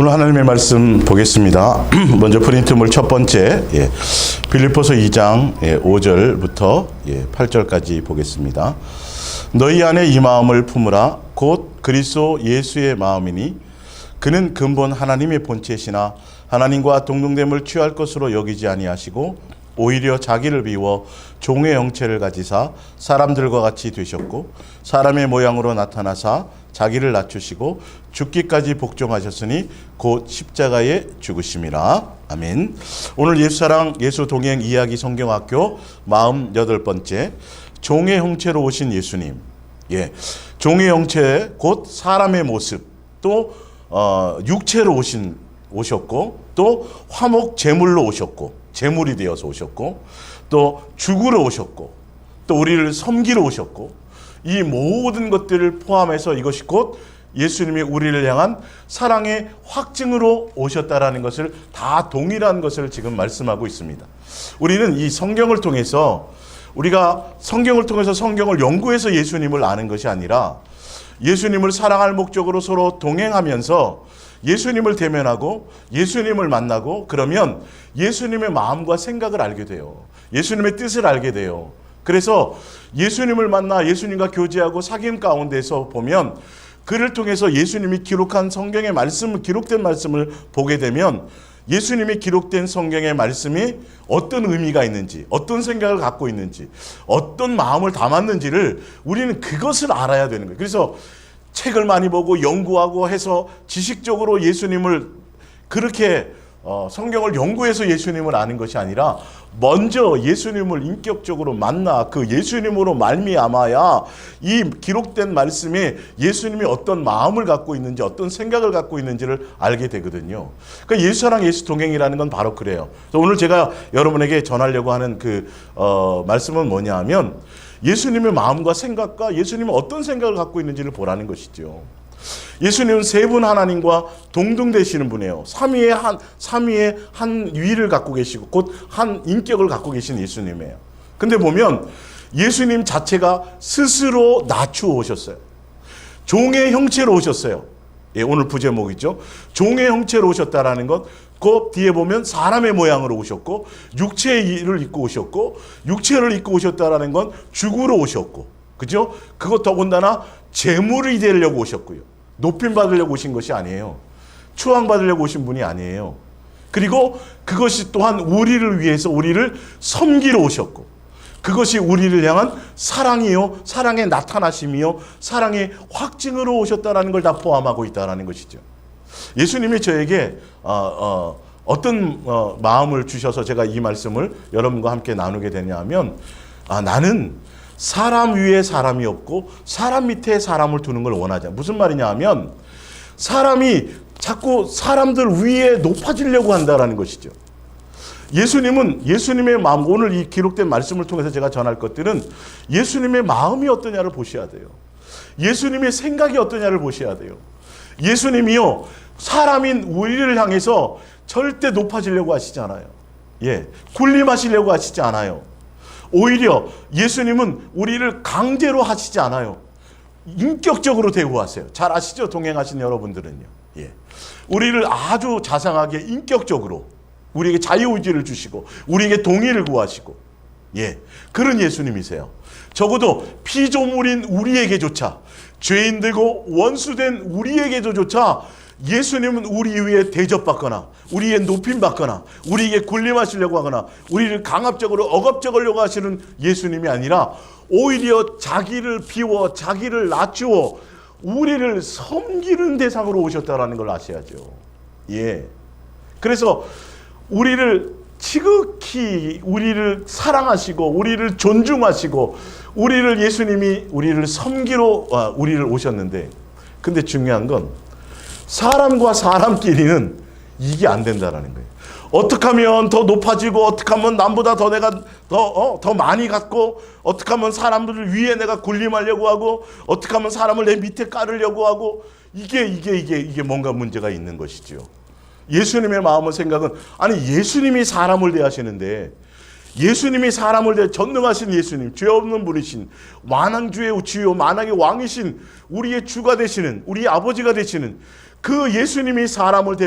오늘 하나님의 말씀 보겠습니다. 먼저 프린트물 첫 번째 빌립보서 2장 5절부터 8절까지 보겠습니다. 너희 안에 이 마음을 품으라. 곧 그리스도 예수의 마음이니 그는 근본 하나님의 본체시나 하나님과 동등됨을 취할 것으로 여기지 아니하시고 오히려 자기를 비워 종의 형체를 가지사 사람들과 같이 되셨고 사람의 모양으로 나타나사 자기를 낮추시고 죽기까지 복종하셨으니 곧 십자가에 죽으심이라. 아멘. 오늘 예수사랑 예수동행 이야기 성경학교 48번째 종의 형체로 오신 예수님. 종의 형체 곧 사람의 모습 또 육체로 오셨고 또 화목 제물로 오셨고 제물이 되어서 오셨고 또 죽으러 오셨고 또 우리를 섬기러 오셨고 이 모든 것들을 포함해서 이것이 곧 예수님이 우리를 향한 사랑의 확증으로 오셨다라는 것을 다 동일한 것을 지금 말씀하고 있습니다. 우리는 이 성경을 통해서 우리가 성경을 연구해서 예수님을 아는 것이 아니라 예수님을 사랑할 목적으로 서로 동행하면서 예수님을 대면하고 예수님을 만나고 그러면 예수님의 마음과 생각을 알게 돼요. 예수님의 뜻을 알게 돼요. 그래서 예수님을 만나 예수님과 교제하고 사귐 가운데서 보면 그를 통해서 예수님이 기록한 성경의 말씀, 기록된 말씀을 보게 되면 예수님이 기록된 성경의 말씀이 어떤 의미가 있는지, 어떤 생각을 갖고 있는지, 어떤 마음을 담았는지를 우리는 그것을 알아야 되는 거예요. 그래서 책을 많이 보고 연구하고 해서 지식적으로 예수님을 그렇게 성경을 연구해서 예수님을 아는 것이 아니라 먼저 예수님을 인격적으로 만나 그 예수님으로 말미암아야 이 기록된 말씀에 예수님이 어떤 마음을 갖고 있는지 어떤 생각을 갖고 있는지를 알게 되거든요. 그러니까 예수사랑 예수동행이라는 건 바로 그래요. 그래서 오늘 제가 여러분에게 전하려고 하는 그 말씀은 뭐냐 하면 예수님의 마음과 생각과 예수님은 어떤 생각을 갖고 있는지를 보라는 것이죠. 예수님은 세 분 하나님과 동등되시는 분이에요. 삼위의 한 위를 갖고 계시고 곧 한 인격을 갖고 계신 예수님이에요. 근데 보면 예수님 자체가 스스로 낮추어 오셨어요. 종의 형체로 오셨어요. 오늘 부제목이죠. 종의 형체로 오셨다라는 것. 그 뒤에 보면 사람의 모양으로 오셨고 육체를 입고 오셨고 육체를 입고 오셨다라는 건 죽으러 오셨고 그죠? 그것 더군다나 제물이 되려고 오셨고요. 높임 받으려고 오신 것이 아니에요. 추앙 받으려고 오신 분이 아니에요. 그리고 그것이 또한 우리를 위해서 우리를 섬기러 오셨고 그것이 우리를 향한 사랑이요, 사랑의 나타나심이요, 사랑의 확증으로 오셨다라는 걸 다 포함하고 있다라는 것이죠. 예수님이 저에게 어떤 마음을 주셔서 제가 이 말씀을 여러분과 함께 나누게 되냐 하면 나는 사람 위에 사람이 없고 사람 밑에 사람을 두는 걸 원하지 않아. 무슨 말이냐 하면 사람이 자꾸 사람들 위에 높아지려고 한다라는 것이죠. 예수님은 예수님의 마음, 오늘 이 기록된 말씀을 통해서 제가 전할 것들은 예수님의 마음이 어떠냐를 보셔야 돼요. 예수님의 생각이 어떠냐를 보셔야 돼요. 예수님이요, 사람인 우리를 향해서 절대 높아지려고 하시지 않아요. 군림하시려고 하시지 않아요. 오히려 예수님은 우리를 강제로 하시지 않아요. 인격적으로 대우하세요. 잘 아시죠? 동행하신 여러분들은요. 우리를 아주 자상하게 인격적으로 우리에게 자유의지를 주시고 우리에게 동의를 구하시고 그런 예수님이세요. 적어도 피조물인 우리에게조차 죄인되고 원수된 우리에게조차 예수님은 우리 위에 대접받거나 우리의 높임받거나 우리에게 군림하시려고 하거나 우리를 강압적으로 억압적으려고 하시는 예수님이 아니라 오히려 자기를 비워 자기를 낮추어 우리를 섬기는 대상으로 오셨다라는 걸 아셔야죠. 그래서 우리를 지극히 우리를 사랑하시고 우리를 존중하시고 예수님이 우리를 섬기러 우리를 오셨는데 근데 중요한 건 사람과 사람끼리는 이게 안 된다라는 거예요. 어떻게 하면 더 높아지고 어떻게 하면 남보다 더 내가 더 많이 갖고 어떻게 하면 사람들을 위에 내가 군림하려고 하고 어떻게 하면 사람을 내 밑에 깔으려고 하고 이게 뭔가 문제가 있는 것이죠. 예수님의 마음과 생각은 아니 예수님이 사람을 대하시는데 예수님이 사람을 전능하신 예수님, 죄 없는 분이신 만왕주의 주요 만왕의 왕이신 우리의 주가 되시는 우리의 아버지가 되시는 그 예수님이 사람을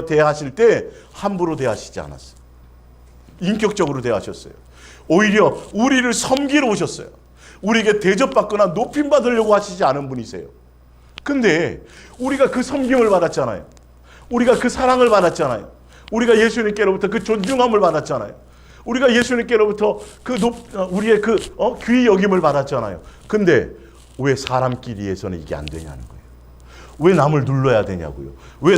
대하실 때 함부로 대하시지 않았어요. 인격적으로 대하셨어요. 오히려 우리를 섬기러 오셨어요. 우리에게 대접받거나 높임받으려고 하시지 않은 분이세요. 근데 우리가 그 섬김을 받았잖아요. 우리가 그 사랑을 받았잖아요. 우리가 예수님께로부터 그 존중함을 받았잖아요. 우리가 예수님께로부터 우리의 귀히 여김을 받았잖아요. 근데 왜 사람끼리에서는 이게 안 되냐는 거예요. 왜 남을 눌러야 되냐고요. 왜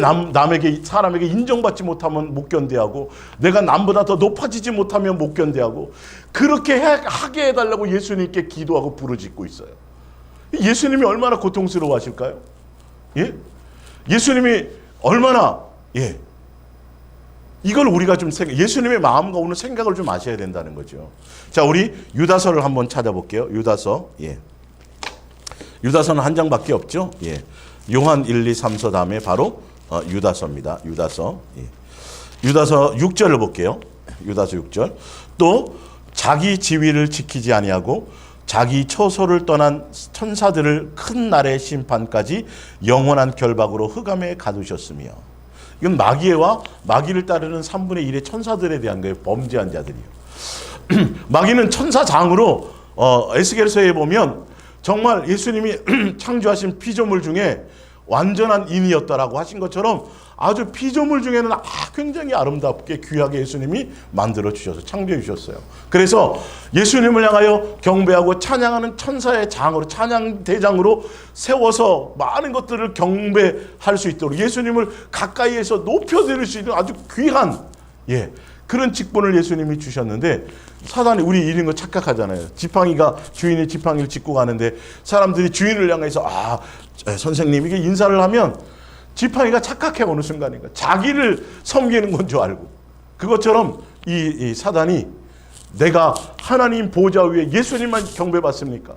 사람에게 인정받지 못하면 못 견뎌하고, 내가 남보다 더 높아지지 못하면 못 견뎌하고, 그렇게 하게 해달라고 예수님께 기도하고 부르짖고 있어요. 예수님이 얼마나 고통스러워 하실까요? 예? 예수님이 얼마나, 이걸 우리가 좀 예수님의 마음과 오늘 생각을 좀 아셔야 된다는 거죠. 자, 우리 유다서를 한번 찾아볼게요. 유다서. 유다서는 한 장밖에 없죠. 요한 1, 2, 3서 다음에 바로 유다서입니다. 유다서. 유다서 6절을 볼게요. 유다서 6절. 또 자기 지위를 지키지 아니하고 자기 처소를 떠난 천사들을 큰 날의 심판까지 영원한 결박으로 흑암에 가두셨으며. 이건 마귀와 마귀를 따르는 3분의 1의 천사들에 대한 거예요. 범죄한 자들이요. 마귀는 천사장으로 에스겔서에 보면 정말 예수님이 창조하신 피조물 중에 완전한 인이었다라고 하신 것처럼 아주 피조물 중에는 굉장히 아름답게 귀하게 예수님이 만들어 주셔서 창조해 주셨어요. 그래서 예수님을 향하여 경배하고 찬양하는 천사의 장으로, 찬양 대장으로 세워서 많은 것들을 경배할 수 있도록 예수님을 가까이에서 높여드릴 수 있는 아주 귀한 그런 직분을 예수님이 주셨는데, 사단이 우리 이런 거 착각하잖아요. 지팡이가 주인이 지팡이를 짚고 가는데 사람들이 주인을 향해서 선생님 이게 인사를 하면 지팡이가 착각해 어느 순간인가 자기를 섬기는 건 줄 알고, 그것처럼 이 사단이 내가 하나님 보좌 위에 예수님만 경배받습니까?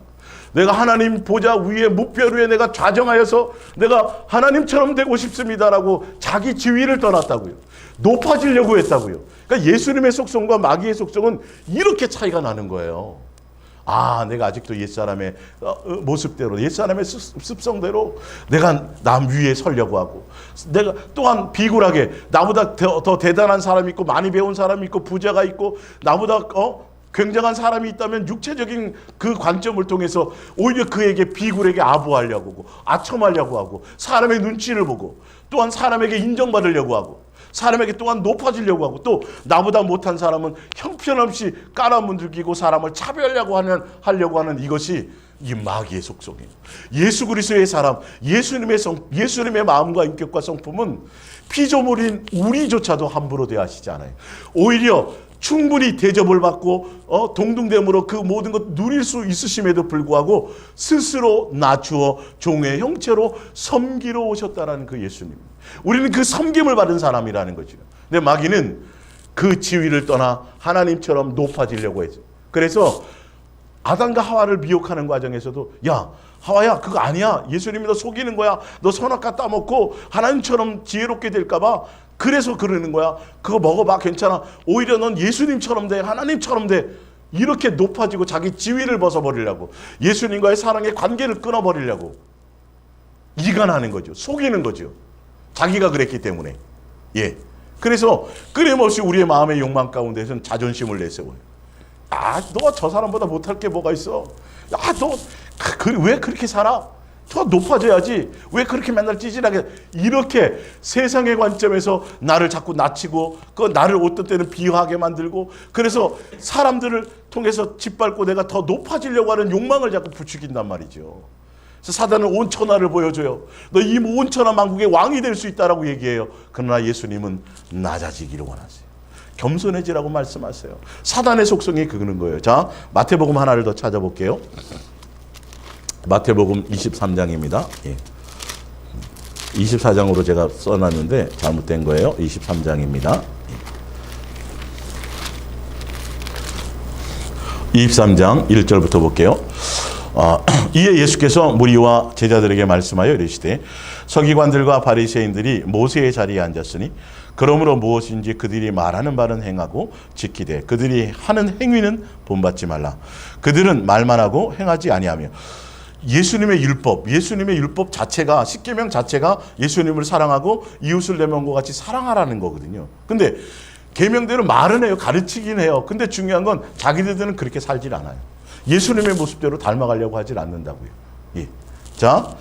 내가 하나님 보좌 위에 무별 위에 내가 좌정하여서 내가 하나님처럼 되고 싶습니다라고 자기 지위를 떠났다고요. 높아지려고 했다고요. 그러니까 예수님의 속성과 마귀의 속성은 이렇게 차이가 나는 거예요. 내가 아직도 옛사람의 모습대로, 옛사람의 습성대로 내가 남 위에 서려고 하고, 내가 또한 비굴하게 나보다 더 대단한 사람이 있고 많이 배운 사람이 있고 부자가 있고 나보다 굉장한 사람이 있다면 육체적인 그 관점을 통해서 오히려 그에게 비굴에게 아부하려고 하고 아첨하려고 하고, 사람의 눈치를 보고 또한 사람에게 인정받으려고 하고 사람에게 또한 높아지려고 하고, 또 나보다 못한 사람은 형편없이 깔아문들기고 사람을 차별하려고 하는 이것이 이 마귀의 속성이에요. 예수 그리스도의 사람, 예수님의 마음과 인격과 성품은 피조물인 우리조차도 함부로 대하시지 않아요. 오히려 충분히 대접을 받고 동등됨으로 그 모든 것 누릴 수 있으심에도 불구하고 스스로 낮추어 종의 형체로 섬기러 오셨다라는 그 예수님. 우리는 그 섬김을 받은 사람이라는 거죠. 근데 마귀는 그 지위를 떠나 하나님처럼 높아지려고 했죠. 그래서 아담과 하와를 미혹하는 과정에서도 하와야 그거 아니야. 예수님이 너 속이는 거야. 너 선악과 따먹고 하나님처럼 지혜롭게 될까 봐 그래서 그러는 거야. 그거 먹어봐. 괜찮아. 오히려 넌 예수님처럼 돼. 하나님처럼 돼. 이렇게 높아지고 자기 지위를 벗어버리려고, 예수님과의 사랑의 관계를 끊어버리려고 이간하는 거죠. 속이는 거죠. 자기가 그랬기 때문에. 그래서 끊임없이 우리의 마음의 욕망 가운데서는 자존심을 내세워요. 너 저 사람보다 못할 게 뭐가 있어? 너 왜 그렇게 살아? 더 높아져야지. 왜 그렇게 맨날 찌질하게, 이렇게 세상의 관점에서 나를 자꾸 낮추고 나를 어떤 때는 비하하게 만들고, 그래서 사람들을 통해서 짓밟고 내가 더 높아지려고 하는 욕망을 자꾸 부추긴단 말이죠. 그래서 사단은 온 천하를 보여줘요. 너 이 온 천하 만국의 왕이 될 수 있다라고 얘기해요. 그러나 예수님은 낮아지기를 원하세요. 겸손해지라고 말씀하세요. 사단의 속성이 그러는 거예요. 자, 마태복음 하나를 더 찾아볼게요. 마태복음 23장입니다. 24장으로 제가 써놨는데 잘못된 거예요. 23장입니다. 23장 1절부터 볼게요. 이에 예수께서 무리와 제자들에게 말씀하여 이르시되 서기관들과 바리새인들이 모세의 자리에 앉았으니 그러므로 무엇인지 그들이 말하는 바는 행하고 지키되 그들이 하는 행위는 본받지 말라. 그들은 말만 하고 행하지 아니하며. 예수님의 율법 자체가, 십계명 자체가 예수님을 사랑하고 이웃을 내 몸과 같이 사랑하라는 거거든요. 근데 계명대로 말은 해요. 가르치긴 해요. 근데 중요한 건 자기들은 그렇게 살질 않아요. 예수님의 모습대로 닮아가려고 하질 않는다고요. 예. 자,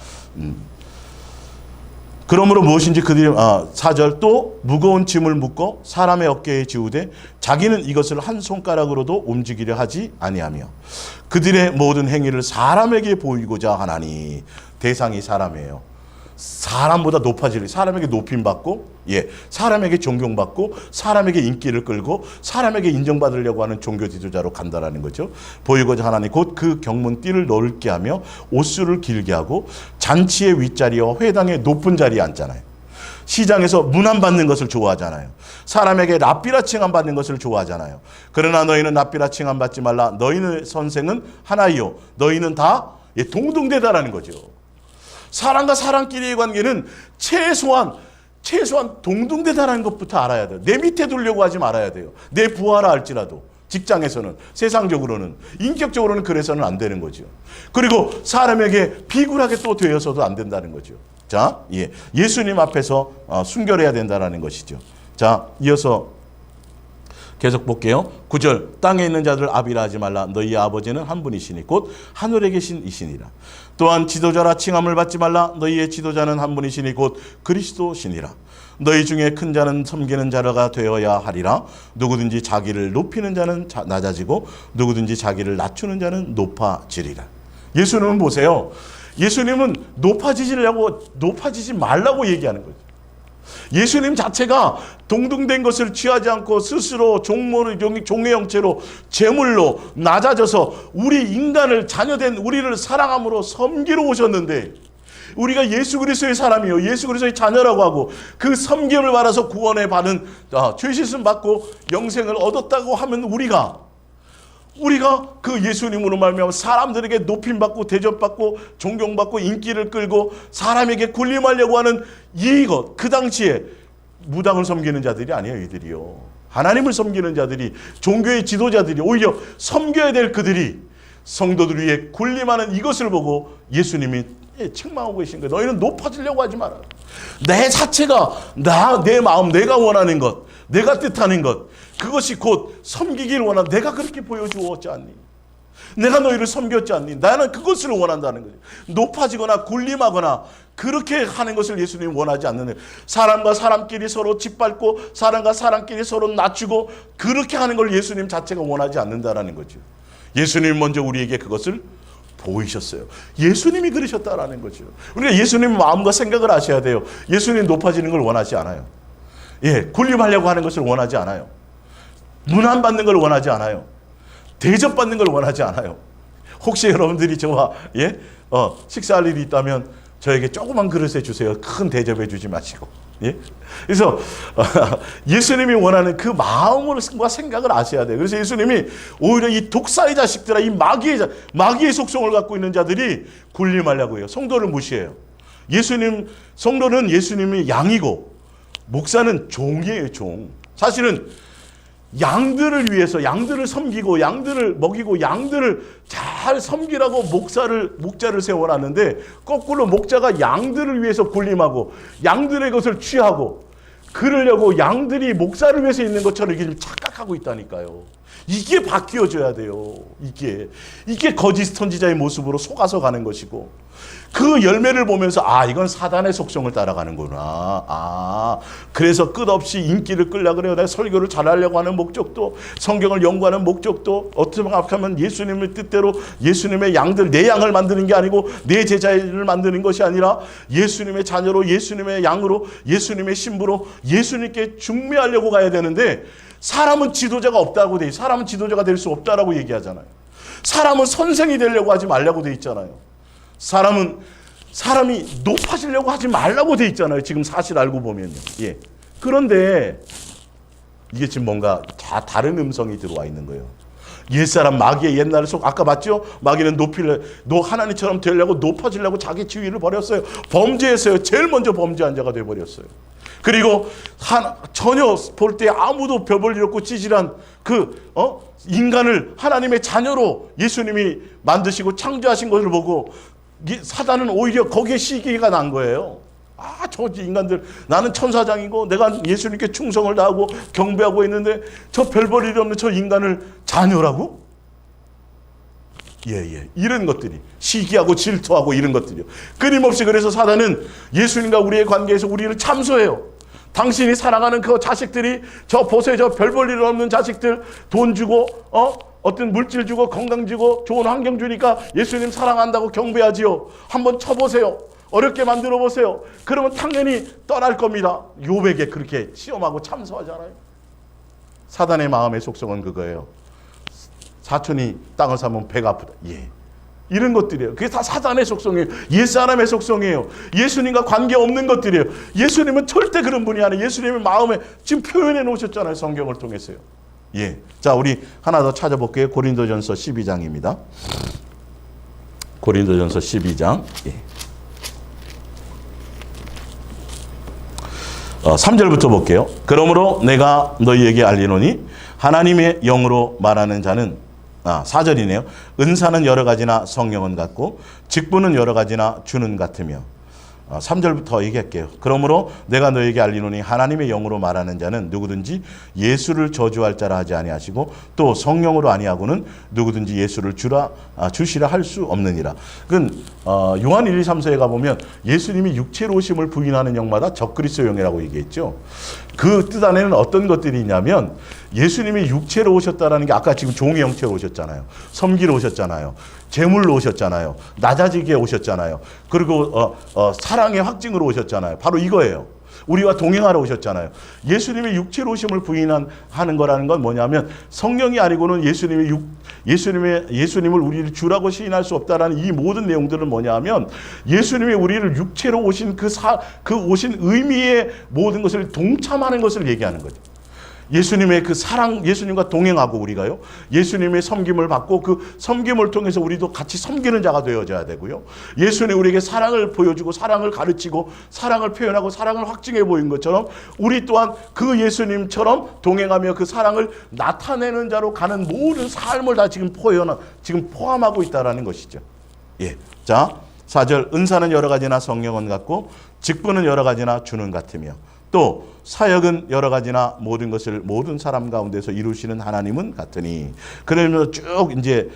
그러므로 무엇인지 그들이 4절 또 무거운 짐을 묶어 사람의 어깨에 지우되 자기는 이것을 한 손가락으로도 움직이려 하지 아니하며 그들의 모든 행위를 사람에게 보이고자 하나니. 대상이 사람이에요. 사람보다 높아질, 사람에게 높임받고, 사람에게 존경받고, 사람에게 인기를 끌고, 사람에게 인정받으려고 하는 종교 지도자로 간다라는 거죠. 보이고자 하나니 곧 그 경문띠를 넓게 하며 옷수를 길게 하고 잔치의 윗자리와 회당의 높은 자리에 앉잖아요. 시장에서 문안 받는 것을 좋아하잖아요. 사람에게 랍비라 칭함 받는 것을 좋아하잖아요. 그러나 너희는 랍비라 칭함 받지 말라. 너희는 선생은 하나이요. 너희는 다 동등되다라는 거죠. 사람과 사람끼리의 관계는 최소한 동등되다라는 것부터 알아야 돼요. 내 밑에 두려고 하지 말아야 돼요. 내 부하라 할지라도. 직장에서는, 세상적으로는, 인격적으로는 그래서는 안 되는 거죠. 그리고 사람에게 비굴하게 또 되어서도 안 된다는 거죠. 자, 예수님 앞에서 순결해야 된다는 것이죠. 자, 이어서 계속 볼게요. 9절 땅에 있는 자들 아비라 하지 말라. 너희 아버지는 한 분이시니 곧 하늘에 계신 이시니라. 또한 지도자라 칭함을 받지 말라. 너희의 지도자는 한 분이시니 곧 그리스도시니라. 너희 중에 큰 자는 섬기는 자가 되어야 하리라. 누구든지 자기를 높이는 자는 낮아지고 누구든지 자기를 낮추는 자는 높아지리라. 예수님은 보세요. 예수님은 높아지지 말라고 얘기하는 거죠. 예수님 자체가 동등된 것을 취하지 않고 스스로 종의 형체로 제물로 낮아져서 우리 인간을 자녀된 우리를 사랑함으로 섬기러 오셨는데 우리가 예수 그리스도의 사람이요 예수 그리스도의 자녀라고 하고 그 섬김을 받아서 구원에 받은 죄 씻음 받고 영생을 얻었다고 하면 우리가 그 예수님으로 말미암아 사람들에게 높임받고 대접받고 존경받고 인기를 끌고 사람에게 군림하려고 하는 이것, 그 당시에 무당을 섬기는 자들이 아니에요. 이들이요. 하나님을 섬기는 자들이, 종교의 지도자들이, 오히려 섬겨야 될 그들이 성도들 위해 군림하는 이것을 보고 예수님이 책망하고 계신 거예요. 너희는 높아지려고 하지 마라. 내 자체가 내 마음, 내가 원하는 것, 내가 뜻하는 것, 그것이 곧 섬기기를 원한다. 내가 그렇게 보여주었지 않니? 내가 너희를 섬겼지 않니? 나는 그것을 원한다는 거죠. 높아지거나 군림하거나 그렇게 하는 것을 예수님이 원하지 않는, 사람과 사람끼리 서로 짓밟고 사람과 사람끼리 서로 낮추고 그렇게 하는 걸 예수님 자체가 원하지 않는다라는 거죠. 예수님이 먼저 우리에게 그것을 보이셨어요. 예수님이 그러셨다라는 거죠. 우리가 예수님 마음과 생각을 아셔야 돼요. 예수님 높아지는 걸 원하지 않아요. 군림하려고 하는 것을 원하지 않아요. 문안 받는 걸 원하지 않아요. 대접받는 걸 원하지 않아요. 혹시 여러분들이 저와 식사할 일이 있다면 저에게 조그만 그릇에 주세요. 큰 대접해 주지 마시고. 그래서 예수님이 원하는 그 마음과 생각을 아셔야 돼요. 그래서 예수님이 오히려 이 독사의 자식들아, 이 마귀의 속성을 갖고 있는 자들이 군림하려고 해요. 성도를 무시해요. 성도는 예수님이 양이고 목사는 종이에요. 종. 사실은 양들을 위해서, 양들을 섬기고 양들을 먹이고 양들을 잘 섬기라고 목자를 세워놨는데 거꾸로 목자가 양들을 위해서 군림하고 양들의 것을 취하고 그러려고 양들이 목사를 위해서 있는 것처럼 이게 착각하고 있다니까요. 이게 바뀌어져야 돼요. 이게 거짓 선지자의 모습으로 속아서 가는 것이고, 그 열매를 보면서 이건 사단의 속성을 따라가는구나. 그래서 끝없이 인기를 끌려고 그래요. 내가 설교를 잘하려고 하는 목적도, 성경을 연구하는 목적도 어떻게 생각하면 예수님의 뜻대로 예수님의 양들, 내 양을 만드는 게 아니고 내 제자를 만드는 것이 아니라 예수님의 자녀로, 예수님의 양으로, 예수님의 신부로 예수님께 중매하려고 가야 되는데, 사람은 지도자가 없다고 돼 있어요. 사람은 지도자가 될 수 없다라고 얘기하잖아요. 사람은 선생이 되려고 하지 말라고 돼 있잖아요. 사람이 높아지려고 하지 말라고 돼 있잖아요. 지금 사실 알고 보면요. 그런데 이게 지금 뭔가 다 다른 음성이 들어와 있는 거예요. 옛사람 마귀의 옛날 속 아까 봤죠? 마귀는 하나님처럼 되려고 높아지려고 자기 지위를 버렸어요. 범죄했어요. 제일 먼저 범죄한 자가 되어버렸어요. 그리고 전혀 볼 때 아무도 별 일 없고 찌질한 인간을 하나님의 자녀로 예수님이 만드시고 창조하신 것을 보고 사단은 오히려 거기에 시기가 난 거예요. 저 인간들, 나는 천사장이고 내가 예수님께 충성을 다하고 경배하고 있는데 저 별 볼 일이 없는 저 인간을 자녀라고? 이런 것들이 시기하고 질투하고 이런 것들이요. 끊임없이 그래서 사단은 예수님과 우리의 관계에서 우리를 참소해요. 당신이 사랑하는 그 자식들이 저 보세요, 저 별 볼 일 없는 자식들 돈 주고 어떤 물질 주고 건강 주고 좋은 환경 주니까 예수님 사랑한다고 경배하지요. 한번 쳐보세요. 어렵게 만들어 보세요. 그러면 당연히 떠날 겁니다. 욥에게 그렇게 시험하고 참소하잖아요. 사단의 마음의 속성은 그거예요. 사촌이 땅을 사면 배가 아프다. 이런 것들이에요. 그게 다 사단의 속성이에요. 옛사람의 속성이에요. 예수님과 관계없는 것들이에요. 예수님은 절대 그런 분이 아니에요. 예수님의 마음에 지금 표현해 놓으셨잖아요. 성경을 통해서요. 자, 우리 하나 더 찾아볼게요. 고린도전서 12장입니다. 고린도전서 12장. 3절부터 볼게요. 그러므로 내가 너희에게 알리노니 하나님의 영으로 말하는 자는 4절이네요. 은사는 여러 가지나 성령은 같고 직분은 여러 가지나 주는 같으며 3절부터 얘기할게요. 그러므로 내가 너에게 알리노니 하나님의 영으로 말하는 자는 누구든지 예수를 저주할 자라 하지 아니하시고 또 성령으로 아니하고는 누구든지 예수를 주시라 할 수 없느니라. 그건 요한 1, 2, 3서에 가보면 예수님이 육체로 오심을 부인하는 영마다 적그리스도 영이라고 얘기했죠. 그 뜻 안에는 어떤 것들이 있냐면 예수님이 육체로 오셨다는 게 아까 지금 종의 형체로 오셨잖아요. 섬기러 오셨잖아요. 제물로 오셨잖아요. 낮아지게 오셨잖아요. 그리고 사랑의 확증으로 오셨잖아요. 바로 이거예요. 우리와 동행하러 오셨잖아요. 예수님의 육체로 오심을 부인하는 거라는 건 뭐냐면 성령이 아니고는 예수님을 우리를 주라고 시인할 수 없다라는 이 모든 내용들은 뭐냐면 예수님이 우리를 육체로 오신 그 오신 의미의 모든 것을 동참하는 것을 얘기하는 거죠. 예수님의 그 사랑, 예수님과 동행하고 우리가요. 예수님의 섬김을 받고 그 섬김을 통해서 우리도 같이 섬기는 자가 되어져야 되고요. 예수님이 우리에게 사랑을 보여주고 사랑을 가르치고 사랑을 표현하고 사랑을 확증해 보인 것처럼 우리 또한 그 예수님처럼 동행하며 그 사랑을 나타내는 자로 가는 모든 삶을 다 지금 포함하고 있다는 것이죠. 자, 4절 은사는 여러 가지나 성령은 같고 직분은 여러 가지나 주는 같으며 또 사역은 여러 가지나 모든 것을 모든 사람 가운데서 이루시는 하나님은 같으니. 그러면서 쭉 이제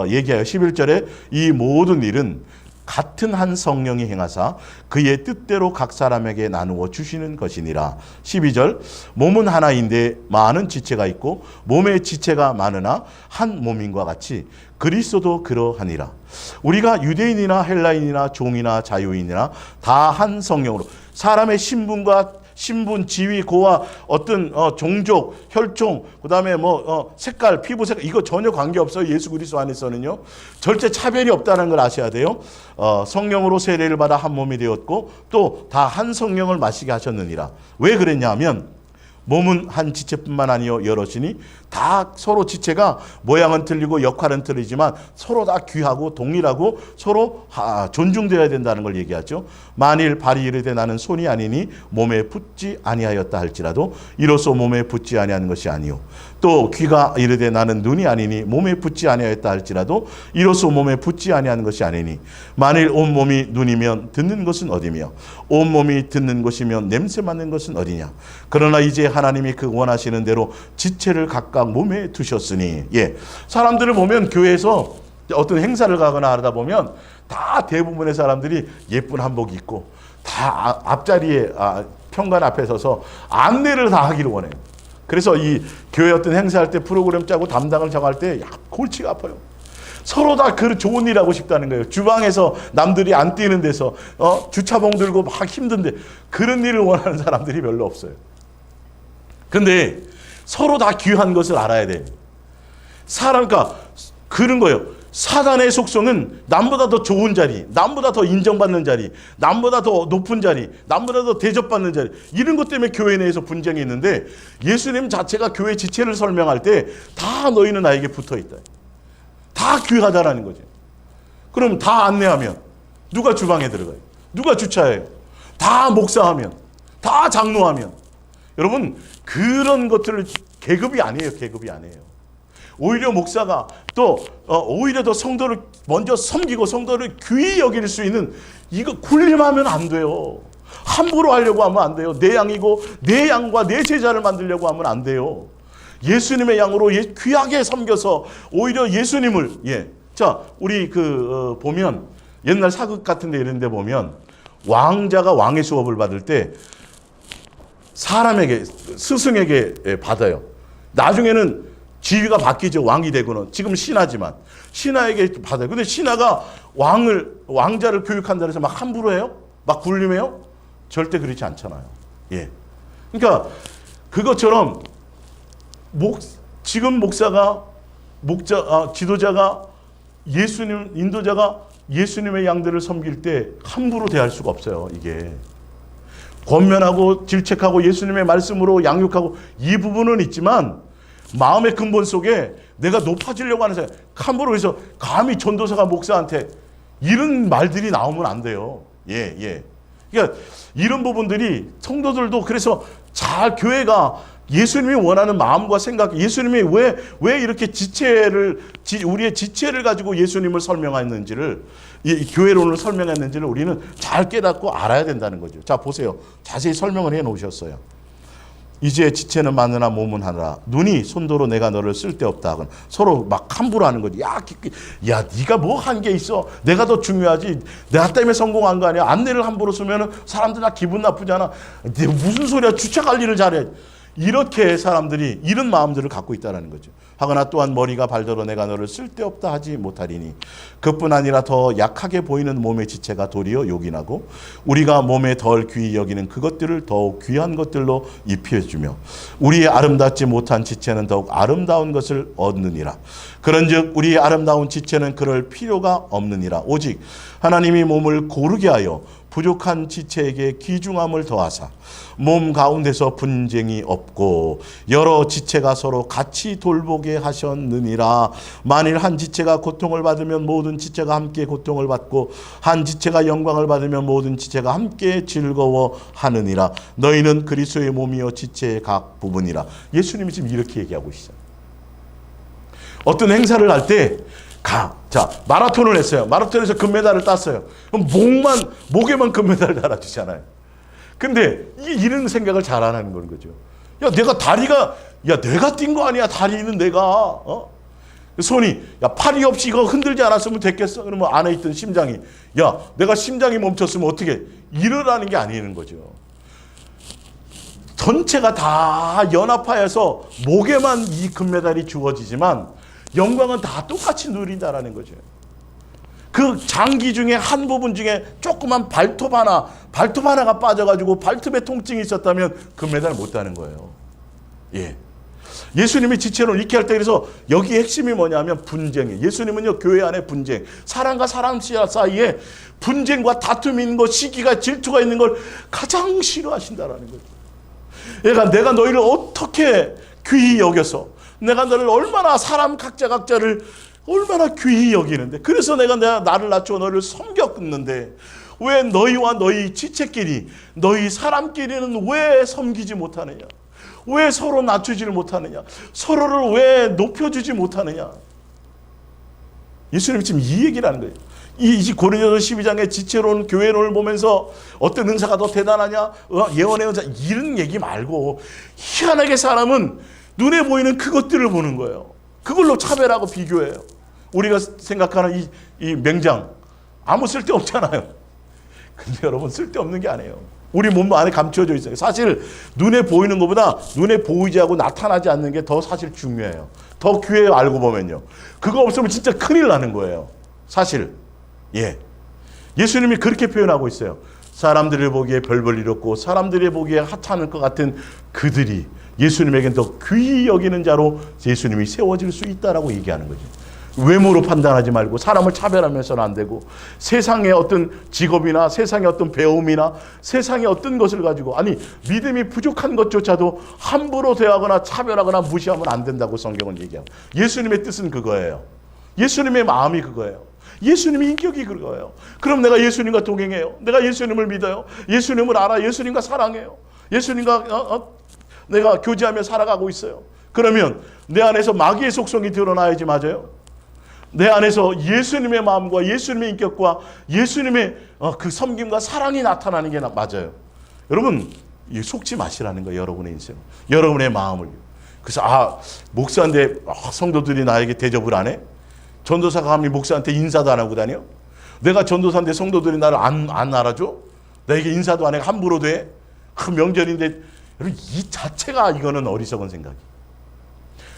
얘기해요. 11절에 이 모든 일은 같은 한 성령이 행하사 그의 뜻대로 각 사람에게 나누어 주시는 것이니라. 12절 몸은 하나인데 많은 지체가 있고 몸의 지체가 많으나 한 몸인과 같이 그리스도도 그러하니라. 우리가 유대인이나 헬라인이나 종이나 자유인이나 다 한 성령으로 사람의 신분, 지위, 고와 어떤 종족, 혈통, 그다음에 색깔, 피부 색깔 이거 전혀 관계없어요. 예수 그리스도 안에서는요. 절대 차별이 없다는 걸 아셔야 돼요. 성령으로 세례를 받아 한 몸이 되었고 또 다 한 성령을 마시게 하셨느니라. 왜 그랬냐 하면 몸은 한 지체뿐만 아니요 여럿이니 다 서로 지체가 모양은 틀리고 역할은 틀리지만 서로 다 귀하고 동일하고 서로 존중되어야 된다는 걸 얘기하죠. 만일 발이 이르되 나는 손이 아니니 몸에 붙지 아니하였다 할지라도 이로써 몸에 붙지 아니하는 것이 아니요 또 귀가 이르되 나는 눈이 아니니 몸에 붙지 아니하였다 할지라도 이로써 몸에 붙지 아니하는 것이 아니니 만일 온 몸이 눈이면 듣는 것은 어디며 온 몸이 듣는 것이면 냄새 맡는 것은 어디냐. 그러나 이제 하나님이 그 원하시는 대로 지체를 각각 몸에 두셨으니. 사람들을 보면 교회에서 어떤 행사를 가거나 하다 보면 다 대부분의 사람들이 예쁜 한복 입고 다 앞자리에 현관 앞에 서서 안내를 다 하기를 원해요. 그래서 이 교회 어떤 행사할 때 프로그램 짜고 담당을 정할 때 골치가 아파요. 서로 다 그 좋은 일 하고 싶다는 거예요. 주방에서 남들이 안 뛰는 데서 주차봉 들고 막 힘든데 그런 일을 원하는 사람들이 별로 없어요. 근데 서로 다 귀한 것을 알아야 돼. 그런 거예요. 사단의 속성은 남보다 더 좋은 자리, 남보다 더 인정받는 자리, 남보다 더 높은 자리, 남보다 더 대접받는 자리, 이런 것 때문에 교회 내에서 분쟁이 있는데, 예수님 자체가 교회 지체를 설명할 때 다 너희는 나에게 붙어 있다. 다 귀하다라는 거죠. 그럼 다 안내하면 누가 주방에 들어가요? 누가 주차해요? 다 목사하면, 다 장로하면. 여러분, 그런 것들을 계급이 아니에요. 계급이 아니에요. 오히려 목사가 또 오히려 더 성도를 먼저 섬기고 성도를 귀히 여길 수 있는, 이거 군림하면 안 돼요. 함부로 하려고 하면 안 돼요. 내 양이고 내 양과 내 제자를 만들려고 하면 안 돼요. 예수님의 양으로 귀하게 섬겨서 오히려 예수님을, 자, 우리 보면 옛날 사극 같은 데 이런 데 보면 왕자가 왕의 수업을 받을 때 사람에게, 스승에게 받아요. 나중에는 지위가 바뀌죠. 왕이 되고는. 지금 신하지만 신하에게 받아요. 근데 신하가 왕자를 교육한다 해서 막 함부로 해요? 막 굴림해요? 절대 그렇지 않잖아요. 예. 그러니까 그것처럼 지금 지도자가 인도자가 예수님의 양들을 섬길 때 함부로 대할 수가 없어요. 이게 권면하고 질책하고 예수님의 말씀으로 양육하고, 이 부분은 있지만 마음의 근본 속에 내가 높아지려고 하는 사람, 함부로 해서 감히 전도사가 목사한테 이런 말들이 나오면 안 돼요. 그러니까 이런 부분들이 성도들도, 그래서 잘 교회가 예수님이 원하는 마음과 생각, 예수님이 왜 이렇게 우리의 지체를 가지고 예수님을 설명했는지를, 이 교회론을 설명했는지를 우리는 잘 깨닫고 알아야 된다는 거죠. 자, 보세요. 자세히 설명을 해 놓으셨어요. 이제 지체는 많으나 몸은 하나라. 눈이 손도로 내가 너를 쓸데없다. 서로 막 함부로 하는 거지. 야, 네가 뭐 한 게 있어? 내가 더 중요하지. 내가 때문에 성공한 거 아니야? 안내를 함부로 쓰면 사람들 다 기분 나쁘잖아. 무슨 소리야? 주차 관리를 잘해. 이렇게 사람들이 이런 마음들을 갖고 있다는 거죠. 하거나 또한 머리가 발더러 내가 너를 쓸데없다 하지 못하리니, 그뿐 아니라 더 약하게 보이는 몸의 지체가 도리어 요긴하고 우리가 몸에 덜 귀히 여기는 그것들을 더욱 귀한 것들로 입혀주며 우리의 아름답지 못한 지체는 더욱 아름다운 것을 얻느니라. 그런즉 우리의 아름다운 지체는 그럴 필요가 없느니라. 오직 하나님이 몸을 고르게 하여 부족한 지체에게 귀중함을 더하사 몸 가운데서 분쟁이 없고 여러 지체가 서로 같이 돌보게 하셨느니라. 만일 한 지체가 고통을 받으면 모든 지체가 함께 고통을 받고 한 지체가 영광을 받으면 모든 지체가 함께 즐거워하느니라. 너희는 그리스도의 몸이요 지체의 각 부분이라. 예수님이 지금 이렇게 얘기하고 있어요. 어떤 행사를 할 때 자, 마라톤을 했어요. 마라톤에서 금메달을 땄어요. 그럼 목에만 금메달을 달아주잖아요. 근데 이런 생각을 잘 안 하는 건 거죠. 야, 내가 뛴 거 아니야. 다리는 내가, 손이, 팔이 없이 이거 흔들지 않았으면 됐겠어? 그러면 안에 있던 심장이, 내가 심장이 멈췄으면 어떻게, 이러라는 게 아니는 거죠. 전체가 다 연합하여서 목에만 이 금메달이 주어지지만 영광은 다 똑같이 누린다라는 거죠. 그 장기 중에 한 부분 중에 조그만 발톱 하나가 빠져가지고 발톱에 통증이 있었다면 금메달 못 따는 거예요. 예수님이 지체론 이렇게 할 때, 그래서 여기 핵심이 뭐냐면 분쟁이에요. 예수님은요, 교회 안에 분쟁, 사람과 사람 사이에 분쟁과 다툼이 있는 것, 시기가 질투가 있는 걸 가장 싫어하신다라는 거죠. 그러니까 내가 너희를 어떻게 귀히 여겨서, 내가 너를 얼마나, 사람 각자를 얼마나 귀히 여기는데, 그래서 내가 나를 낮추어 너를 섬겼는데 왜 너희와 너희 지체끼리, 너희 사람끼리는 왜 섬기지 못하느냐? 왜 서로 낮추지를 못하느냐? 서로를 왜 높여주지 못하느냐? 예수님이 지금 이 얘기를 하는 거예요. 이 고린도서 12장의 지체론, 교회론을 보면서 어떤 은사가 더 대단하냐? 예언의 은사, 이런 얘기 말고 희한하게 사람은 눈에 보이는 그것들을 보는 거예요. 그걸로 차별하고 비교해요. 우리가 생각하는 이 맹장, 아무 쓸데 없잖아요. 근데 여러분, 쓸데 없는 게 아니에요. 우리 몸 안에 감춰져 있어요. 사실 눈에 보이는 것보다 눈에 보이지 않고 나타나지 않는 게 더 사실 중요해요. 더 귀해요. 알고 보면요. 그거 없으면 진짜 큰일 나는 거예요. 사실. 예수님이 그렇게 표현하고 있어요. 사람들이 보기에 별 볼 일 없고 사람들이 보기에 하찮을 것 같은 그들이 예수님에겐 더 귀히 여기는 자로 예수님이 세워질 수 있다라고 얘기하는 거죠. 외모로 판단하지 말고, 사람을 차별하면서는 안 되고, 세상의 어떤 직업이나 세상의 어떤 배움이나 세상의 어떤 것을 가지고, 아니 믿음이 부족한 것조차도 함부로 대하거나 차별하거나 무시하면 안 된다고 성경은 얘기해요. 예수님의 뜻은 그거예요. 예수님의 마음이 그거예요. 예수님의 인격이 그거예요. 그럼 내가 예수님과 동행해요. 내가 예수님을 믿어요. 예수님을 알아. 예수님과 사랑해요. 예수님과 내가 교제하며 살아가고 있어요. 그러면 내 안에서 마귀의 속성이 드러나야지. 맞아요. 내 안에서 예수님의 마음과 예수님의 인격과 예수님의 그 섬김과 사랑이 나타나는 게 맞아요. 여러분, 속지 마시라는 거예요. 여러분의 인생, 여러분의 마음을. 그래서 목사인데 성도들이 나에게 대접을 안 해? 전도사가 감히 목사한테 인사도 안 하고 다녀? 내가 전도사인데 성도들이 나를 안 알아줘? 나에게 인사도 안 해? 함부로 돼? 그 명절인데. 여러분, 이 자체가 이거는 어리석은 생각이.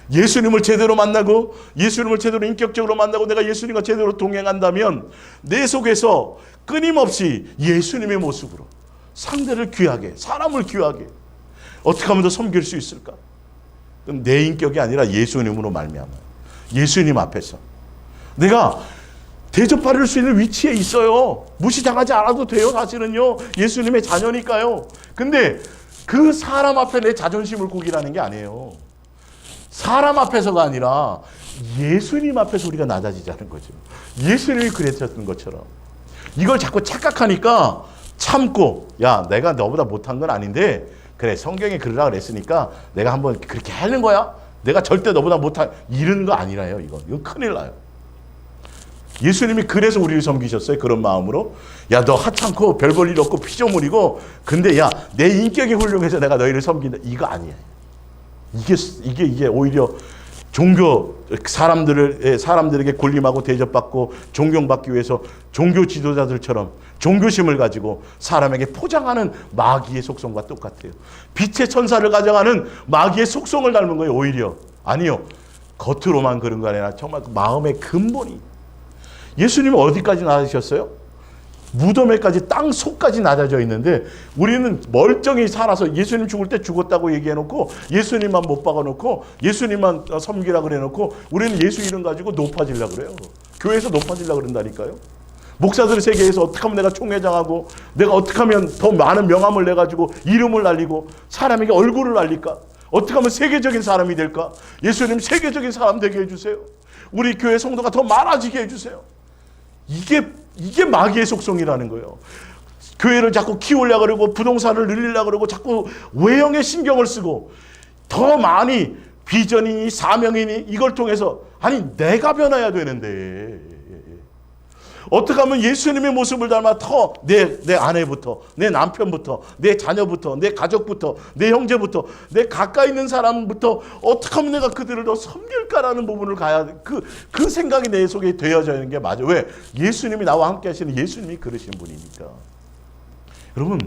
예수님을 제대로 만나고 예수님을 제대로 인격적으로 만나고 내가 예수님과 제대로 동행한다면 내 속에서 끊임없이 예수님의 모습으로 상대를 귀하게, 사람을 귀하게 어떻게 하면 더 섬길 수 있을까? 내 인격이 아니라 예수님으로 말미암아 예수님 앞에서 내가 대접받을 수 있는 위치에 있어요. 무시당하지 않아도 돼요. 사실은요. 예수님의 자녀니까요. 근데 그 사람 앞에 내 자존심을 구기라는 게 아니에요. 사람 앞에서가 아니라 예수님 앞에서 우리가 낮아지자는 거죠. 예수님이 그랬던 것처럼. 이걸 자꾸 착각하니까 참고, 야, 내가 너보다 못한 건 아닌데 그래, 성경에 그러라 그랬으니까 내가 한번 그렇게 하는 거야. 내가 절대 너보다 못한, 이런 거 아니라요. 이건 큰일 나요. 예수님이 그래서 우리를 섬기셨어요. 그런 마음으로. 야, 너 하찮고 별 볼 일 없고 피조물이고, 근데 야, 내 인격이 훌륭해서 내가 너희를 섬긴다. 이거 아니에요. 이게 오히려 종교 사람들에게 군림하고 대접받고 존경받기 위해서 종교 지도자들처럼 종교심을 가지고 사람에게 포장하는 마귀의 속성과 똑같아요. 빛의 천사를 가져가는 마귀의 속성을 닮은 거예요. 오히려. 아니요. 겉으로만 그런 거 아니라 정말 그 마음의 근본이. 예수님은 어디까지 낮으셨어요? 무덤에까지, 땅 속까지 낮아져 있는데 우리는 멀쩡히 살아서 예수님 죽을 때 죽었다고 얘기해놓고 예수님만 못 박아놓고 예수님만 섬기라 그래놓고 우리는 예수 이름 가지고 높아지려고 그래요. 교회에서 높아지려고 그런다니까요. 목사들 세계에서 어떻게 하면 내가 총회장하고 내가 어떻게 하면 더 많은 명함을 내가지고 이름을 날리고 사람에게 얼굴을 알릴까? 어떻게 하면 세계적인 사람이 될까? 예수님 세계적인 사람 되게 해주세요. 우리 교회 성도가 더 많아지게 해주세요. 이게 마귀의 속성이라는 거예요. 교회를 자꾸 키우려고 그러고 부동산을 늘리려고 그러고 자꾸 외형에 신경을 쓰고 더 많이 비전이니 사명이니 이걸 통해서, 아니 내가 변해야 되는데 어떻게 하면 예수님의 모습을 닮아 더 내 아내부터, 내 남편부터, 내 자녀부터, 내 가족부터, 내 형제부터, 내 가까이 있는 사람부터 어떻게 하면 내가 그들을 더 섬길까라는 부분을 가야 돼. 그 생각이 내 속에 되어져 있는 게 맞아. 왜? 예수님이 나와 함께 하시는 예수님이 그러신 분이니까. 여러분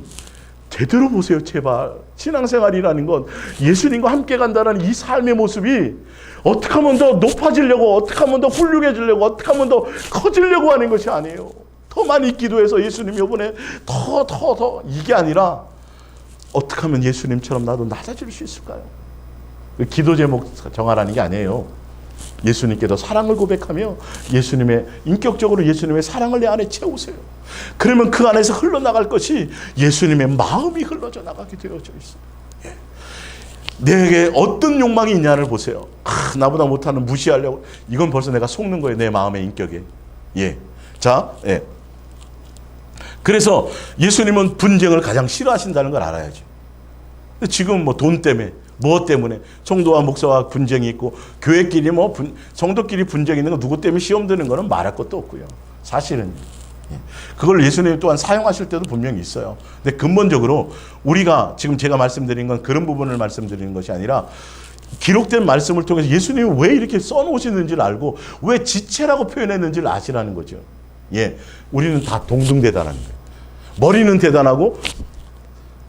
제대로 보세요. 제발. 신앙생활이라는 건 예수님과 함께 간다는 이 삶의 모습이 어떻게 하면 더 높아지려고, 어떻게 하면 더 훌륭해지려고, 어떻게 하면 더 커지려고 하는 것이 아니에요. 더 많이 기도해서 예수님 이번에 더 이게 아니라 어떻게 하면 예수님처럼 나도 낮아질 수 있을까요? 기도 제목 정하라는 게 아니에요. 예수님께 더 사랑을 고백하며 예수님의 인격적으로 예수님의 사랑을 내 안에 채우세요. 그러면 그 안에서 흘러나갈 것이 예수님의 마음이 흘러져 나가게 되어져 있어요. 내게 어떤 욕망이 있냐를 보세요. 나보다 못하는 무시하려고. 이건 벌써 내가 속는 거예요. 내 마음의 인격에. 자, 그래서 예수님은 분쟁을 가장 싫어하신다는 걸 알아야죠. 지금 뭐 돈 때문에, 무엇 때문에 성도와 목사와 분쟁이 있고 교회끼리 성도끼리 분쟁이 있는 거 누구 때문에 시험 드는 거는 말할 것도 없고요. 사실은. 그걸 예수님 또한 사용하실 때도 분명히 있어요. 근데 근본적으로 우리가 지금 제가 말씀드린 건 그런 부분을 말씀드리는 것이 아니라 기록된 말씀을 통해서 예수님이 왜 이렇게 써놓으시는지를 알고 왜 지체라고 표현했는지를 아시라는 거죠. 우리는 다 동등대단한 거예요. 머리는 대단하고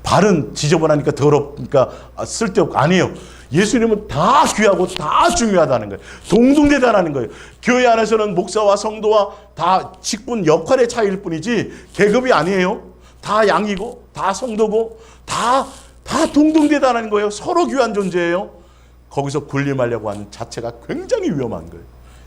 발은 지저분하니까 더럽니까 쓸데없고, 아니에요. 예수님은 다 귀하고 다 중요하다는 거예요. 동등대단하는 거예요. 교회 안에서는 목사와 성도와 다 직분 역할의 차이일 뿐이지 계급이 아니에요. 다 양이고 다 성도고 다 동등대단한 거예요. 서로 귀한 존재예요. 거기서 군림하려고 하는 자체가 굉장히 위험한 거예요.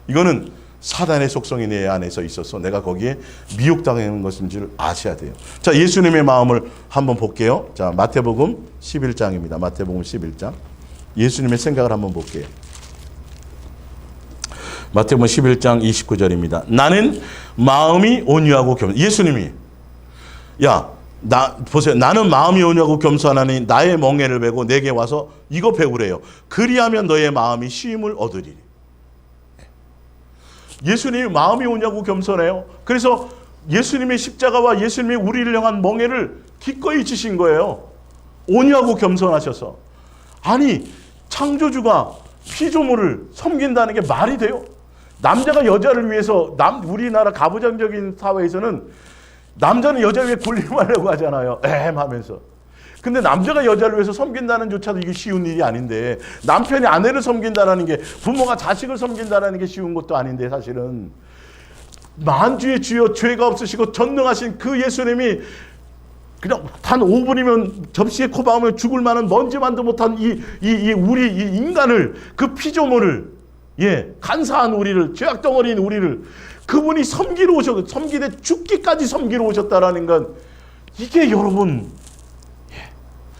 이거는 사단의 속성이 내 안에서 있어서 내가 거기에 미혹당하는 것인 줄 아셔야 돼요. 자, 예수님의 마음을 한번 볼게요. 자, 마태복음 11장입니다. 마태복음 11장. 예수님의 생각을 한번 볼게요. 마태복음 11장 29절입니다. 나는 마음이 온유하고 예수님이 보세요. 나는 마음이 온유하고 겸손하니 나의 멍에를 메고 내게 와서 이거 배우래요. 그리하면 너의 마음이 쉼을 얻으리니. 예수님이 마음이 온유하고 겸손해요. 그래서 예수님의 십자가와 예수님의 우리를 향한 멍에를 기꺼이 지신 거예요. 온유하고 겸손하셔서. 아니, 창조주가 피조물을 섬긴다는 게 말이 돼요? 남자가 여자를 위해서, 우리나라 가부장적인 사회에서는 남자는 여자 위에 군림하려고 하잖아요. 하면서. 근데 남자가 여자를 위해서 섬긴다는 조차도 이게 쉬운 일이 아닌데, 남편이 아내를 섬긴다라는 게, 부모가 자식을 섬긴다라는 게 쉬운 것도 아닌데, 사실은 만주의 주여 죄가 없으시고 전능하신 그 예수님이 그냥 단 5분이면 접시에 코 박으면 죽을 만한 먼지만도 못한 우리 인간을, 그 피조물을, 간사한 우리를, 죄악덩어리인 우리를 그분이 섬기되 죽기까지 섬기러 오셨다라는 건, 이게 여러분,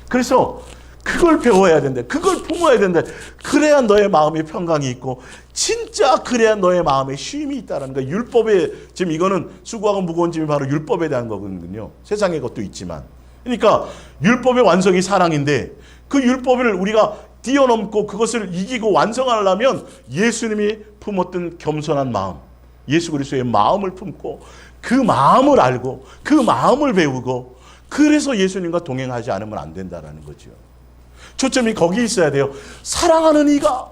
그래서 그걸 배워야 된다. 그걸 품어야 된다. 그래야 너의 마음에 평강이 있고, 진짜 그래야 너의 마음에 쉼이 있다라는 거예요. 율법에, 지금 이거는 수고하고 무거운 짐이 바로 율법에 대한 거거든요. 세상의 것도 있지만. 그러니까 율법의 완성이 사랑인데, 그 율법을 우리가 뛰어넘고 그것을 이기고 완성하려면 예수님이 품었던 겸손한 마음, 예수 그리스도의 마음을 품고 그 마음을 알고 그 마음을 배우고, 그래서 예수님과 동행하지 않으면 안 된다라는 거죠. 초점이 거기 있어야 돼요. 사랑하는 이가,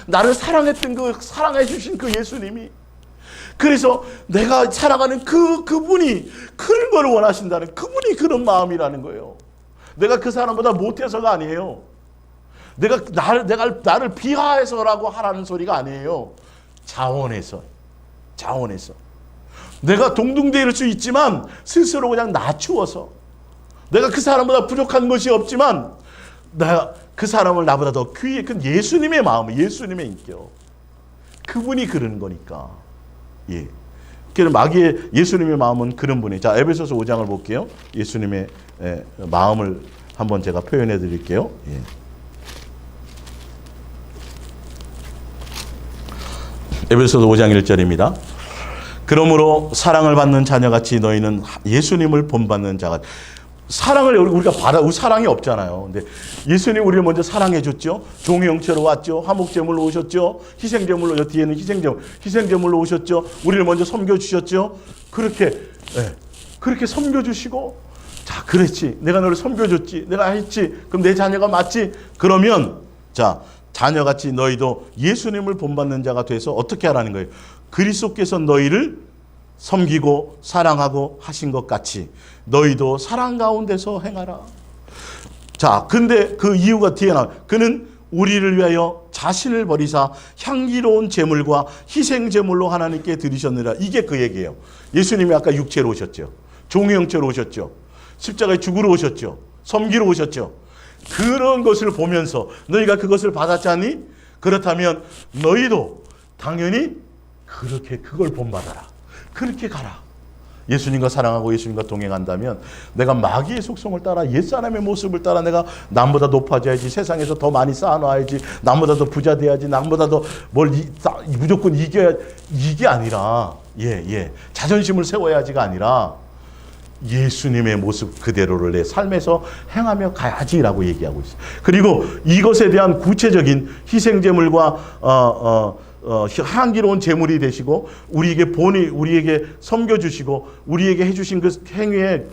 나를 사랑했던 사랑해 주신 그 예수님이, 그래서 내가 사랑하는 그분이 그런 걸 원하신다는, 그분이 그런 마음이라는 거예요. 내가 그 사람보다 못해서가 아니에요. 내가 나를 비하해서라고 하라는 소리가 아니에요. 자원해서. 내가 동등대일 수 있지만 스스로 그냥 낮추어서, 내가 그 사람보다 부족한 것이 없지만 그 사람을 나보다 더 귀해, 그 예수님의 마음, 예수님의 인격, 그분이 그러는 거니까. 그래서 마귀의 예수님의 마음은 그런 분이. 자, 에베소서 5장을 볼게요. 예수님의 마음을 한번 제가 표현해 드릴게요. 에베소서 5장 1절입니다. 그러므로 사랑을 받는 자녀같이 너희는 예수님을 본받는 자가. 사랑을 우리가 우리 사랑이 없잖아요. 근데 예수님 우리를 먼저 사랑해 줬죠. 종의 형체로 왔죠. 화목제물로 오셨죠. 희생제물로, 뒤에는 희생제물로 오셨죠. 우리를 먼저 섬겨 주셨죠. 그렇게 섬겨 주시고, 자, 그랬지. 내가 너를 섬겨 줬지. 내가 했지. 그럼 내 자녀가 맞지? 그러면 자, 자녀같이 너희도 예수님을 본받는 자가 돼서 어떻게 하라는 거예요? 그리스도께서 너희를 섬기고 사랑하고 하신 것 같이 너희도 사랑 가운데서 행하라. 자, 근데 그 이유가 뒤에 나와요. 그는 우리를 위하여 자신을 버리사 향기로운 제물과 희생 제물로 하나님께 드리셨느라. 이게 그 얘기예요. 예수님이 아까 육체로 오셨죠. 종의 형체로 오셨죠. 십자가에 죽으러 오셨죠. 섬기러 오셨죠. 그런 것을 보면서 너희가 그것을 받았자니, 그렇다면 너희도 당연히 그렇게 그걸 본받아라. 그렇게 가라. 예수님과 사랑하고 예수님과 동행한다면 내가 마귀의 속성을 따라, 옛사람의 모습을 따라 내가 남보다 높아져야지, 세상에서 더 많이 쌓아놔야지, 남보다 더 부자 돼야지, 남보다 더 무조건 이겨야, 이게 아니라 자존심을 세워야지가 아니라 예수님의 모습 그대로를 내 삶에서 행하며 가야지라고 얘기하고 있어요. 그리고 이것에 대한 구체적인 희생제물과 향기로운 제물이 되시고, 우리에게 섬겨주시고 우리에게 해주신 그 행위의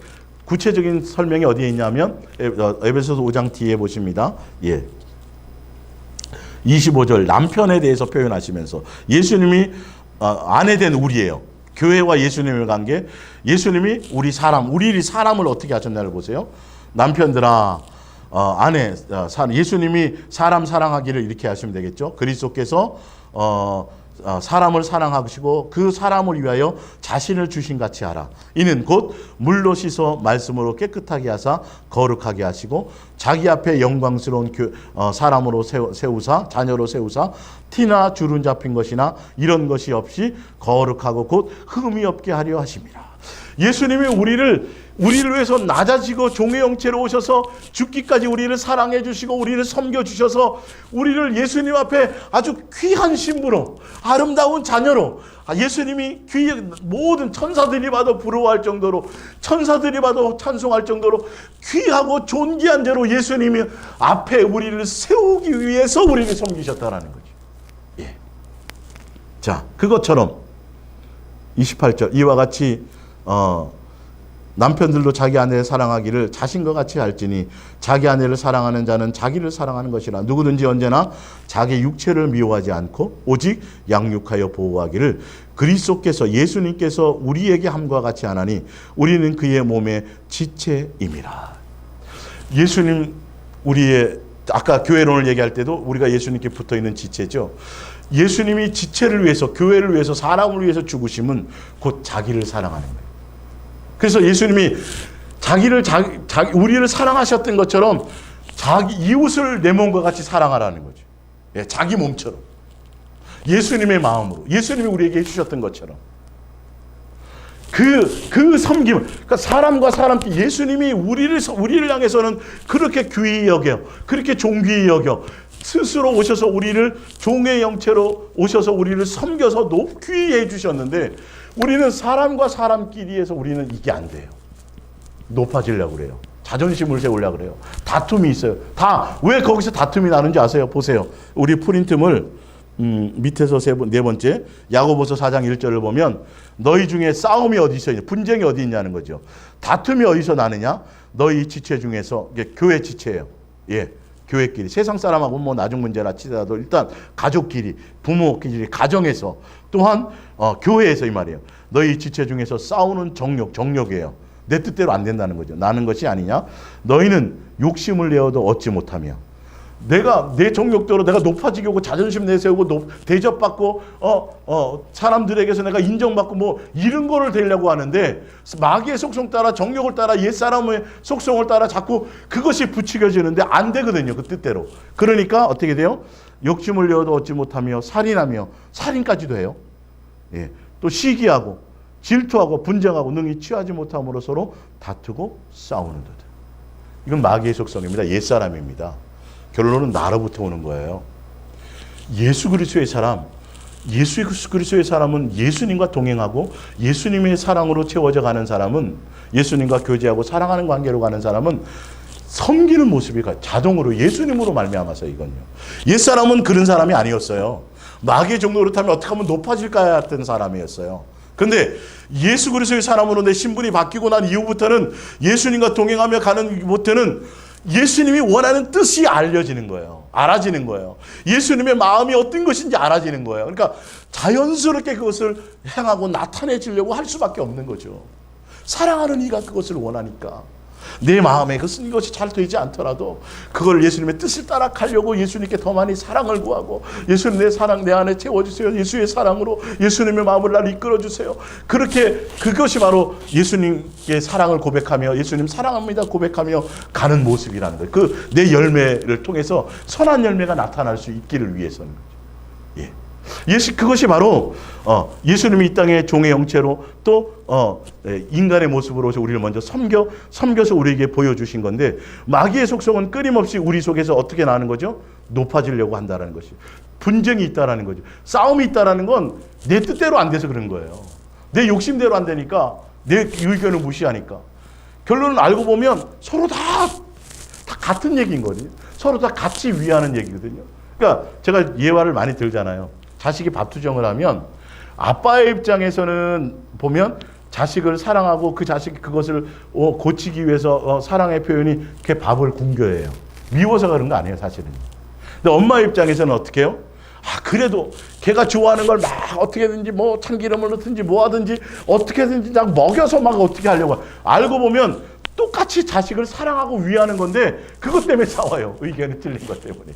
구체적인 설명이 어디에 있냐면 에베소서 5장 뒤에 보십니다. 25절 남편에 대해서 표현하시면서, 예수님이 아내 된 우리예요. 교회와 예수님의 관계, 예수님이 우리 사람을 어떻게 하셨나를 보세요. 남편들아, 예수님이 사람 사랑하기를 이렇게 하시면 되겠죠. 그리스도께서 사람을 사랑하시고 그 사람을 위하여 자신을 주신 같이 하라. 이는 곧 물로 씻어 말씀으로 깨끗하게 하사 거룩하게 하시고 자기 앞에 영광스러운 사람으로 세우사 자녀로 세우사 티나 주름 잡힌 것이나 이런 것이 없이 거룩하고 곧 흠이 없게 하려 하심이라. 예수님이 우리를 위해서 낮아지고 종의 형체로 오셔서 죽기까지 우리를 사랑해 주시고 우리를 섬겨 주셔서 우리를 예수님 앞에 아주 귀한 신부로 아름다운 자녀로 예수님이 모든 천사들이 봐도 부러워할 정도로 천사들이 봐도 찬송할 정도로 귀하고 존귀한 자로 예수님이 앞에 우리를 세우기 위해서 우리를 섬기셨다라는 거죠. 예. 자, 그것처럼 28절 이와 같이 남편들도 자기 아내를 사랑하기를 자신과 같이 할지니 자기 아내를 사랑하는 자는 자기를 사랑하는 것이라. 누구든지 언제나 자기 육체를 미워하지 않고 오직 양육하여 보호하기를 그리스도께서 예수님께서 우리에게 함과 같이 하나니 우리는 그의 몸의 지체임이라. 예수님 우리의 아까 교회론을 얘기할 때도 우리가 예수님께 붙어있는 지체죠. 예수님이 지체를 위해서 교회를 위해서 사람을 위해서 죽으심은 곧 자기를 사랑하는 거예요. 그래서 예수님이 우리를 사랑하셨던 것처럼 자기 이웃을 내 몸과 같이 사랑하라는 거죠. 예, 자기 몸처럼. 예수님의 마음으로. 예수님이 우리에게 해주셨던 것처럼. 그 섬김. 그러니까 사람과 사람끼리 예수님이 우리를 향해서는 그렇게 귀히 여겨. 그렇게 존귀히 여겨. 스스로 오셔서 우리를 종의 형체로 오셔서 우리를 섬겨서 높이 해주셨는데 우리는 사람과 사람끼리에서 우리는 이게 안 돼요. 높아지려고 그래요. 자존심을 세우려고 그래요. 다툼이 있어요. 왜 거기서 다툼이 나는지 아세요? 보세요. 우리 프린트물 밑에서 네 번째 야고보서 4장 1절을 보면 너희 중에 싸움이 어디서 있냐? 분쟁이 어디 있냐는 거죠. 다툼이 어디서 나느냐? 너희 지체 중에서 이게 교회 지체예요. 예. 교회끼리 세상 사람하고 뭐 나중 문제나 치더라도 일단 가족끼리 부모끼리 가정에서 또한 교회에서 이 말이에요. 너희 지체 중에서 싸우는 정욕이에요. 내 뜻대로 안 된다는 거죠. 나는 것이 아니냐. 너희는 욕심을 내어도 얻지 못하며 내가 내 정욕대로 내가 높아지려고 자존심 내세우고 대접받고 사람들에게서 내가 인정받고 뭐 이런 거를 되려고 하는데 마귀의 속성 따라 정욕을 따라 옛사람의 속성을 따라 자꾸 그것이 부추겨지는데 안 되거든요. 그 뜻대로. 그러니까 어떻게 돼요? 욕심을 내어도 얻지 못하며 살인하며 살인까지도 해요. 예. 또 시기하고 질투하고 분쟁하고 능히 취하지 못함으로 서로 다투고 싸우는 듯. 이건 마귀의 속성입니다. 옛사람입니다. 결론은 나로부터 오는 거예요. 예수 그리스도의 사람은 예수님과 동행하고 예수님의 사랑으로 채워져 가는 사람은 예수님과 교제하고 사랑하는 관계로 가는 사람은 섬기는 모습이 자동으로 예수님으로 말미암아서 이건요. 옛사람은 그런 사람이 아니었어요. 마귀의 종로를 타면 어떻게 하면 높아질까 했던 사람이었어요. 그런데 예수 그리스도의 사람으로 내 신분이 바뀌고 난 이후부터는 예수님과 동행하며 가는 부터는 예수님이 원하는 뜻이 알려지는 거예요. 알아지는 거예요. 예수님의 마음이 어떤 것인지 알아지는 거예요. 그러니까 자연스럽게 그것을 행하고 나타내지려고 할 수밖에 없는 거죠. 사랑하는 이가 그것을 원하니까. 내 마음에 그것이 잘 되지 않더라도 그걸 예수님의 뜻을 따라가려고 예수님께 더 많이 사랑을 구하고 예수님 내 사랑 내 안에 채워주세요. 예수의 사랑으로 예수님의 마음을 날 이끌어주세요. 그렇게 그것이 바로 예수님께 사랑을 고백하며 예수님 사랑합니다 고백하며 가는 모습이라는 거예요. 그 내 열매를 통해서 선한 열매가 나타날 수 있기를 위해서는 거죠. 예. 그것이 바로 예수님이 이 땅의 종의 형체로 또 인간의 모습으로 우리를 먼저 섬겨서 우리에게 보여주신 건데 마귀의 속성은 끊임없이 우리 속에서 어떻게 나는 거죠? 높아지려고 한다는 것이. 분쟁이 있다라는 거죠. 싸움이 있다라는 건 내 뜻대로 안 돼서 그런 거예요. 내 욕심대로 안 되니까 내 의견을 무시하니까. 결론은 알고 보면 서로 다 같은 얘기인 거거든요. 서로 다 같이 위하는 얘기거든요. 그러니까 제가 예화를 많이 들잖아요. 자식이 밥투정을 하면 아빠의 입장에서는 보면 자식을 사랑하고 그 자식이 그것을 고치기 위해서 사랑의 표현이 걔 밥을 굶겨해요. 미워서 그런 거 아니에요, 사실은. 근데 엄마 입장에서는 어떻게 해요? 그래도 걔가 좋아하는 걸 막 어떻게든지 뭐 참기름을 넣든지 뭐 하든지 어떻게든지 막 먹여서 막 어떻게 하려고. 알고 보면 똑같이 자식을 사랑하고 위하는 건데 그것 때문에 싸워요. 의견이 틀린 것 때문에.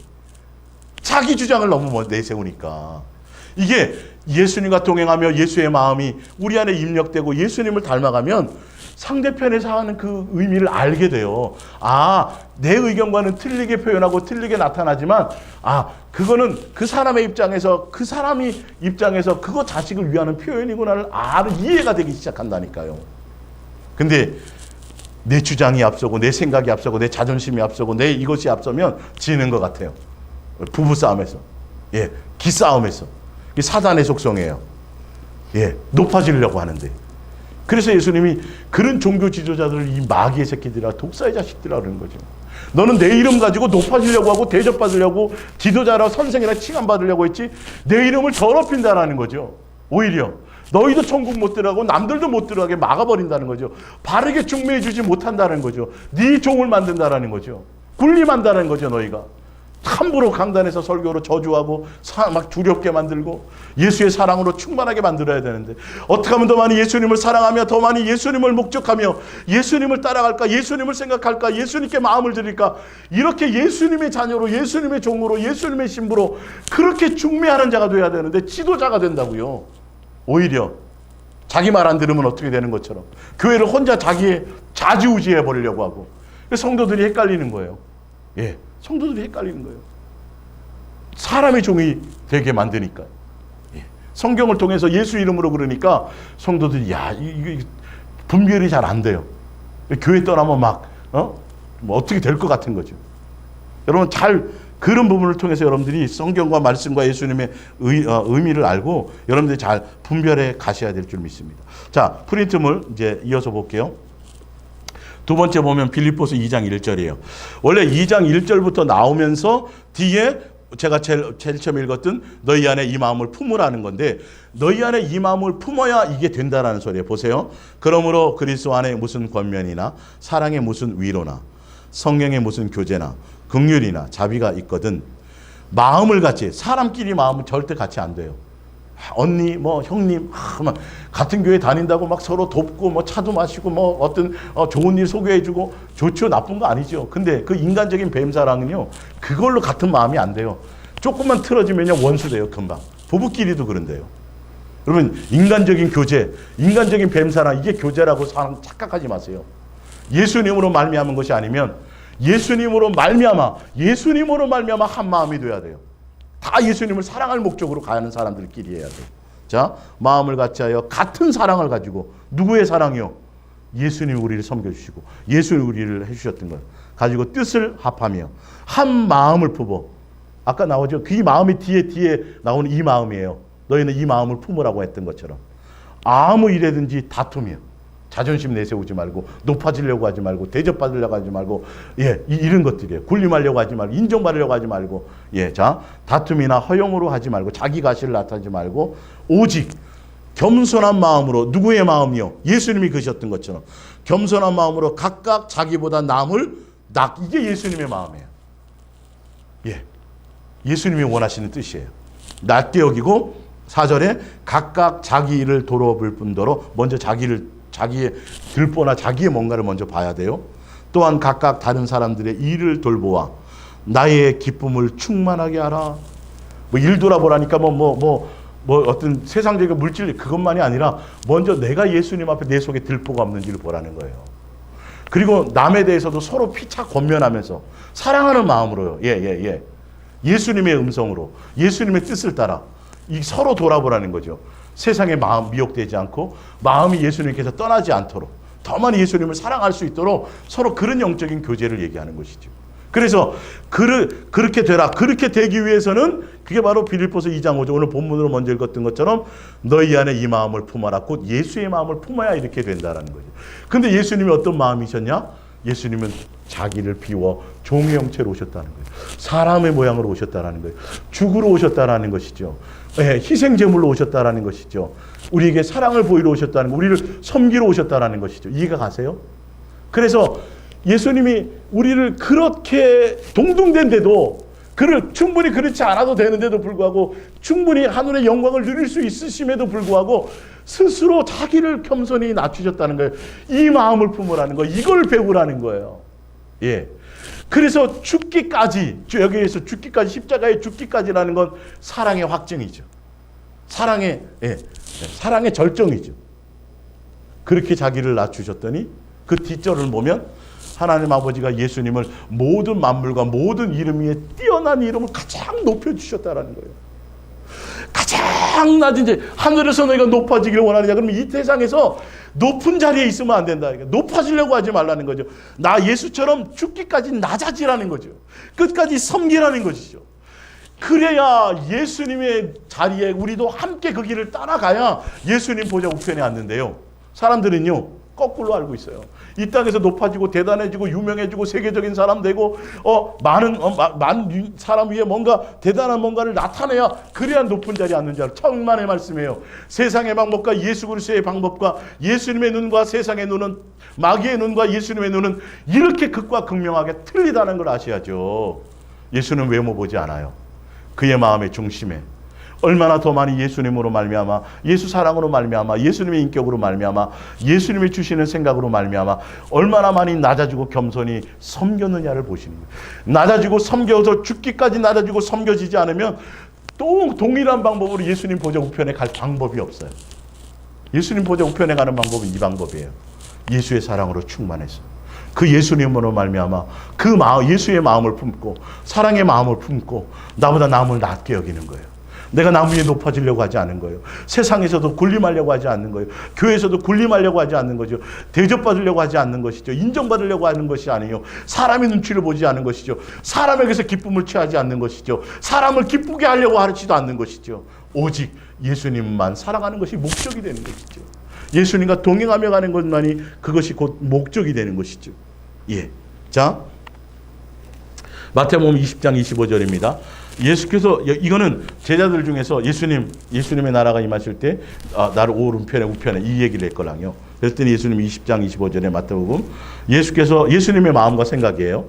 자기 주장을 너무 내세우니까. 이게 예수님과 동행하며 예수의 마음이 우리 안에 입력되고 예수님을 닮아가면 상대편에서 하는 그 의미를 알게 돼요. 아, 내 의견과는 틀리게 표현하고 틀리게 나타나지만 그거는 그 사람의 입장에서 그 사람이 입장에서 그거 자식을 위하는 표현이구나를 이해가 되기 시작한다니까요. 근데 내 주장이 앞서고 내 생각이 앞서고 내 자존심이 앞서고 내 이것이 앞서면 지는 것 같아요. 부부싸움에서, 기싸움에서. 이게 사단의 속성이에요. 높아지려고 하는데. 그래서 예수님이 그런 종교 지도자들을 이 마귀의 새끼들이라 독사의 자식들이라 그러는 거죠. 너는 내 이름 가지고 높아지려고 하고 대접받으려고 지도자라 선생이라 칭함받으려고 했지 내 이름을 더럽힌다라는 거죠. 오히려 너희도 천국 못 들어가고 남들도 못 들어가게 막아버린다는 거죠. 바르게 중매해 주지 못한다는 거죠. 네 종을 만든다라는 거죠. 군림한다는 거죠. 너희가 함부로 강단에서 설교로 저주하고 막 두렵게 만들고 예수의 사랑으로 충만하게 만들어야 되는데 어떻게 하면 더 많이 예수님을 사랑하며 더 많이 예수님을 목적하며 예수님을 따라갈까, 예수님을 생각할까, 예수님께 마음을 드릴까, 이렇게 예수님의 자녀로 예수님의 종으로 예수님의 신부로 그렇게 중매하는 자가 돼야 되는데 지도자가 된다고요. 오히려 자기 말 안 들으면 어떻게 되는 것처럼 교회를 혼자 자기의 좌지우지해 버리려고 하고 성도들이 헷갈리는 거예요. 성도들이 헷갈리는 거예요. 사람의 종이 되게 만드니까. 성경을 통해서 예수 이름으로 그러니까 성도들이 이거 분별이 잘 안 돼요. 교회 떠나면 뭐 어떻게 될 것 같은 거죠. 여러분 그런 부분을 통해서 여러분들이 성경과 말씀과 예수님의 의미를 알고 여러분들이 잘 분별해 가셔야 될 줄 믿습니다. 자, 프린트물 이제 이어서 볼게요. 두 번째 보면 빌립보서 2장 1절이에요. 원래 2장 1절부터 나오면서 뒤에 제가 제일 처음 읽었던 너희 안에 이 마음을 품으라는 건데 너희 안에 이 마음을 품어야 이게 된다라는 소리예요. 보세요. 그러므로 그리스도 안에 무슨 권면이나 사랑의 무슨 위로나 성령의 무슨 교제나 긍휼이나 자비가 있거든 마음을 같이 사람끼리 마음은 절대 같이 안 돼요. 언니, 형님, 같은 교회 다닌다고 막 서로 돕고, 차도 마시고, 어떤 좋은 일 소개해주고, 좋죠, 나쁜 거 아니죠. 근데 그 인간적인 뱀사랑은요, 그걸로 같은 마음이 안 돼요. 조금만 틀어지면요, 원수 돼요, 금방. 부부끼리도 그런데요. 그러면 인간적인 교제, 인간적인 뱀사랑, 이게 교제라고 착각하지 마세요. 예수님으로 말미암은 것이 아니면, 예수님으로 말미암아 한 마음이 돼야 돼요. 다 예수님을 사랑할 목적으로 가는 사람들끼리 해야 돼요. 자, 마음을 같이 하여 같은 사랑을 가지고 누구의 사랑이요? 예수님이 우리를 섬겨주시고 예수님이 우리를 해주셨던 것 가지고 뜻을 합하며 한 마음을 품어. 아까 나오죠. 그 마음이 뒤에 나오는 이 마음이에요. 너희는 이 마음을 품으라고 했던 것처럼 아무 일에든지 다투며 자존심 내세우지 말고 높아지려고 하지 말고 대접받으려고 하지 말고 이런 것들이에요. 군림하려고 하지 말고 인정받으려고 하지 말고 자, 다툼이나 허용으로 하지 말고 자기 가시를 나타내지 말고 오직 겸손한 마음으로 누구의 마음이요? 예수님이 그러셨던 것처럼 겸손한 마음으로 각각 자기보다 남을 이게 예수님의 마음이에요. 예수님이 원하시는 뜻이에요. 낮게 여기고 4절에 각각 자기 일을 돌아볼 뿐더러 먼저 자기의 들보나 자기의 뭔가를 먼저 봐야 돼요. 또한 각각 다른 사람들의 일을 돌보아 나의 기쁨을 충만하게 하라. 일 돌아보라니까 어떤 세상적인 물질 그것만이 아니라 먼저 내가 예수님 앞에 내 속에 들보가 없는지를 보라는 거예요. 그리고 남에 대해서도 서로 피차 권면하면서 사랑하는 마음으로요. 예수님의 음성으로 예수님의 뜻을 따라 서로 돌아보라는 거죠. 세상에 마음 미혹되지 않고 마음이 예수님께서 떠나지 않도록 더 많이 예수님을 사랑할 수 있도록 서로 그런 영적인 교제를 얘기하는 것이죠. 그래서 그렇게 되라. 그렇게 되기 위해서는 그게 바로 빌립보서 2장 5절 오늘 본문으로 먼저 읽었던 것처럼 너희 안에 이 마음을 품어라. 곧 예수의 마음을 품어야 이렇게 된다라는 거죠. 근데 예수님이 어떤 마음이셨냐? 예수님은 자기를 비워 종의 형체로 오셨다는 거예요. 사람의 모양으로 오셨다는 거예요. 죽으러 오셨다는 것이죠. 희생제물로 오셨다는 것이죠. 우리에게 사랑을 보이러 오셨다는 거, 우리를 섬기러 오셨다는 것이죠. 이해가 가세요? 그래서 예수님이 우리를 그렇게 동등된데도 충분히 그렇지 않아도 되는데도 불구하고 충분히 하늘의 영광을 누릴 수 있으심에도 불구하고 스스로 자기를 겸손히 낮추셨다는 거예요. 이 마음을 품으라는 거예요. 이걸 배우라는 거예요. 그래서 죽기까지, 여기에서 죽기까지, 십자가에 죽기까지라는 건 사랑의 확증이죠. 사랑의 절정이죠. 그렇게 자기를 낮추셨더니 그 뒷절을 보면 하나님 아버지가 예수님을 모든 만물과 모든 이름 위에 뛰어난 이름을 가장 높여주셨다라는 거예요. 가장 낮은 이제 하늘에서 너희가 높아지기를 원하느냐? 그러면 이 세상에서 높은 자리에 있으면 안 된다. 높아지려고 하지 말라는 거죠. 나 예수처럼 죽기까지 낮아지라는 거죠. 끝까지 섬기라는 것이죠. 그래야 예수님의 자리에 우리도 함께 그 길을 따라가야 예수님 보좌 우편에 앉는데요. 사람들은요 거꾸로 알고 있어요. 이 땅에서 높아지고 대단해지고 유명해지고 세계적인 사람 되고 많은 사람 위에 뭔가 대단한 뭔가를 나타내야 그래야 높은 자리에 앉는 줄 알아요. 천만의 말씀이에요. 세상의 방법과 예수 그리스도의 방법과 예수님의 눈과 세상의 눈은 마귀의 눈과 예수님의 눈은 이렇게 극과 극명하게 틀리다는 걸 아셔야죠. 예수는 외모 보지 않아요. 그의 마음의 중심에 얼마나 더 많이 예수님으로 말미암아 예수 사랑으로 말미암아 예수님의 인격으로 말미암아 예수님이 주시는 생각으로 말미암아 얼마나 많이 낮아지고 겸손히 섬겼느냐를 보시는 거예요. 낮아지고 섬겨서 죽기까지 낮아지고 섬겨지지 않으면 또 동일한 방법으로 예수님 보좌 우편에 갈 방법이 없어요. 예수님 보좌 우편에 가는 방법은 이 방법이에요. 예수의 사랑으로 충만해서 그 예수님으로 말미암아 그 마음, 예수의 마음을 품고 사랑의 마음을 품고 나보다 남을 낮게 여기는 거예요. 내가 남 위에 높아지려고 하지 않은 거예요. 세상에서도 군림하려고 하지 않는 거예요. 교회에서도 군림하려고 하지 않는 거죠. 대접받으려고 하지 않는 것이죠. 인정받으려고 하는 것이 아니에요. 사람의 눈치를 보지 않는 것이죠. 사람에게서 기쁨을 취하지 않는 것이죠. 사람을 기쁘게 하려고 하지도 않는 것이죠. 오직 예수님만 사랑하는 것이 목적이 되는 것이죠. 예수님과 동행하며 가는 것만이 그것이 곧 목적이 되는 것이죠. 예. 자, 마태복음 20장 25절입니다. 예수께서 이거는 제자들 중에서 예수님의 나라가 임하실 때 나를 오른편에 우편에 이 얘기를 했거든요. 그랬더니 예수님 20장 25절에 마태복음 예수께서 예수님의 마음과 생각이에요.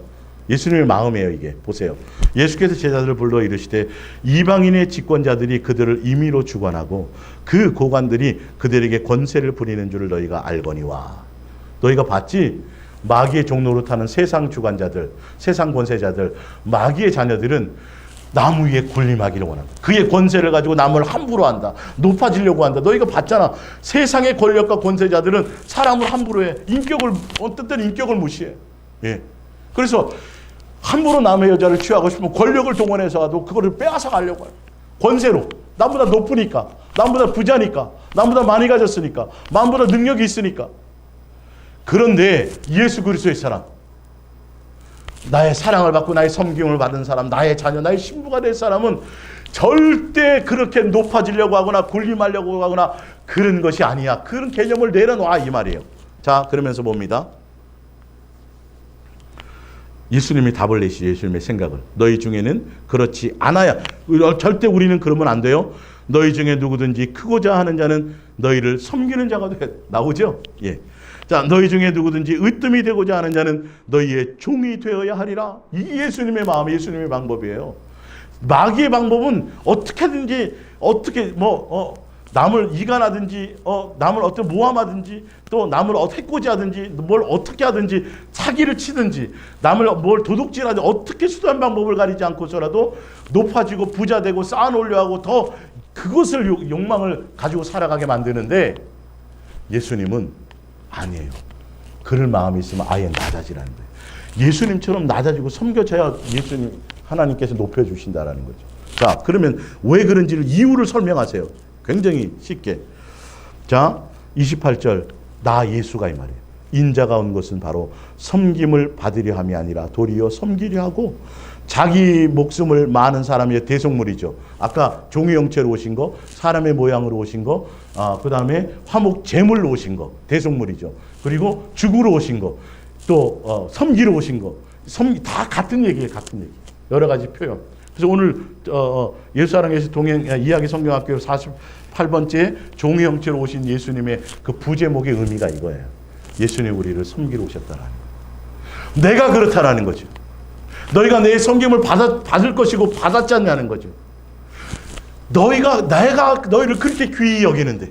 예수님의 마음이에요. 이게 보세요. 예수께서 제자들을 불러 이르시되 이방인의 집권자들이 그들을 임의로 주관하고 그 고관들이 그들에게 권세를 부리는 줄을 너희가 알거니와. 너희가 봤지? 마귀의 종로로 타는 세상 주관자들, 세상 권세자들, 마귀의 자녀들은 남 위에 군림하기를 원한다. 그의 권세를 가지고 남을 함부로 한다. 높아지려고 한다. 너희가 봤잖아. 세상의 권력과 권세자들은 사람을 함부로 해. 어떤 때는 인격을 무시해. 예. 그래서 함부로 남의 여자를 취하고 싶으면 권력을 동원해서라도 그거를 빼앗아 가려고 해요. 권세로. 남보다 높으니까. 남보다 부자니까. 남보다 많이 가졌으니까. 남보다 능력이 있으니까. 그런데 예수 그리스도의 사람, 나의 사랑을 받고 나의 섬김을 받은 사람, 나의 자녀, 나의 신부가 될 사람은 절대 그렇게 높아지려고 하거나 군림하려고 하거나 그런 것이 아니야. 그런 개념을 내려놔 이 말이에요. 자, 그러면서 봅니다. 예수님이 답을 내시죠. 예수님의 생각을. 너희 중에는 그렇지 않아야. 절대 우리는 그러면 안 돼요. 너희 중에 누구든지 크고자 하는 자는 너희를 섬기는 자가 돼. 나오죠? 예. 자, 너희 중에 누구든지 으뜸이 되고자 하는 자는 너희의 종이 되어야 하리라. 이 예수님의 마음, 예수님의 방법이에요. 마귀의 방법은 어떻게든지 남을 이간하든지 남을 어떤 모함하든지 또 남을 해코지하든지 뭘 어떻게 하든지 사기를 치든지 남을 뭘 도둑질하든지 어떻게 수단 방법을 가리지 않고서라도 높아지고 부자 되고 쌓아놓으려 하고 더 그것을 욕망을 가지고 살아가게 만드는데 예수님은 아니에요. 그럴 마음이 있으면 아예 낮아지라는 거예요. 예수님처럼 낮아지고 섬겨져야 예수님 하나님께서 높여주신다라는 거죠. 자, 그러면 왜 그런지를 이유를 설명하세요. 굉장히 쉽게. 자, 28절 나 예수가 이 말이에요. 인자가 온 것은 바로 섬김을 받으려 함이 아니라 도리어 섬기려 하고 자기 목숨을 많은 사람의 대속물이죠. 아까 종의 형체로 오신 거, 사람의 모양으로 오신 거, 그 다음에 화목 제물로 오신 거, 대속물이죠. 그리고 죽으러 오신 거, 또 섬기러 오신 거, 다 같은 얘기예요. 같은 얘기. 여러 가지 표현. 그래서 오늘 예수사랑에서 동행 이야기 성경학교 48번째 종의 형체로 오신 예수님의 그 부제목의 의미가 이거예요. 예수님 우리를 섬기러 오셨다라는 거예요. 내가 그렇다라는 거죠. 너희가 내 섬김을 받을 것이고 받았지 않냐는 거죠. 내가 너희를 그렇게 귀히 여기는데,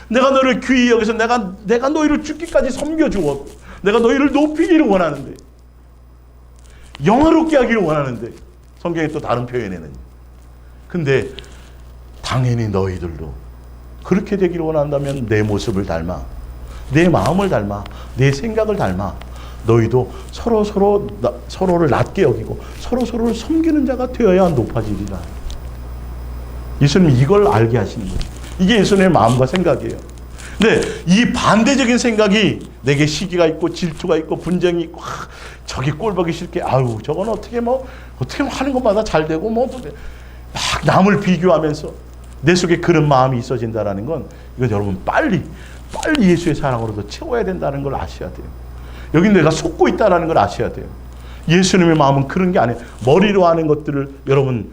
내가 너희를 귀히 여기서 내가 너희를 죽기까지 섬겨주고, 내가 너희를 높이기를 원하는데, 영화롭게 하기를 원하는데, 성경에 또 다른 표현에는. 근데 당연히 너희들도 그렇게 되기를 원한다면 내 모습을 닮아, 내 마음을 닮아, 내 생각을 닮아 너희도 서로를 낮게 여기고 서로를 섬기는 자가 되어야 높아지리라. 예수님이 이걸 알게 하시는 거예요. 이게 예수님의 마음과 생각이에요. 근데 이 반대적인 생각이 내게 시기가 있고 질투가 있고 분쟁이 있고 저기 꼴보기 싫게 아유 저건 어떻게 하는 것마다 잘 되고 막 남을 비교하면서 내 속에 그런 마음이 있어진다라는 건 이건 여러분 빨리 예수의 사랑으로도 채워야 된다는 걸 아셔야 돼요. 여기 내가 속고 있다라는 걸 아셔야 돼요. 예수님의 마음은 그런 게 아니에요. 머리로 하는 것들을 여러분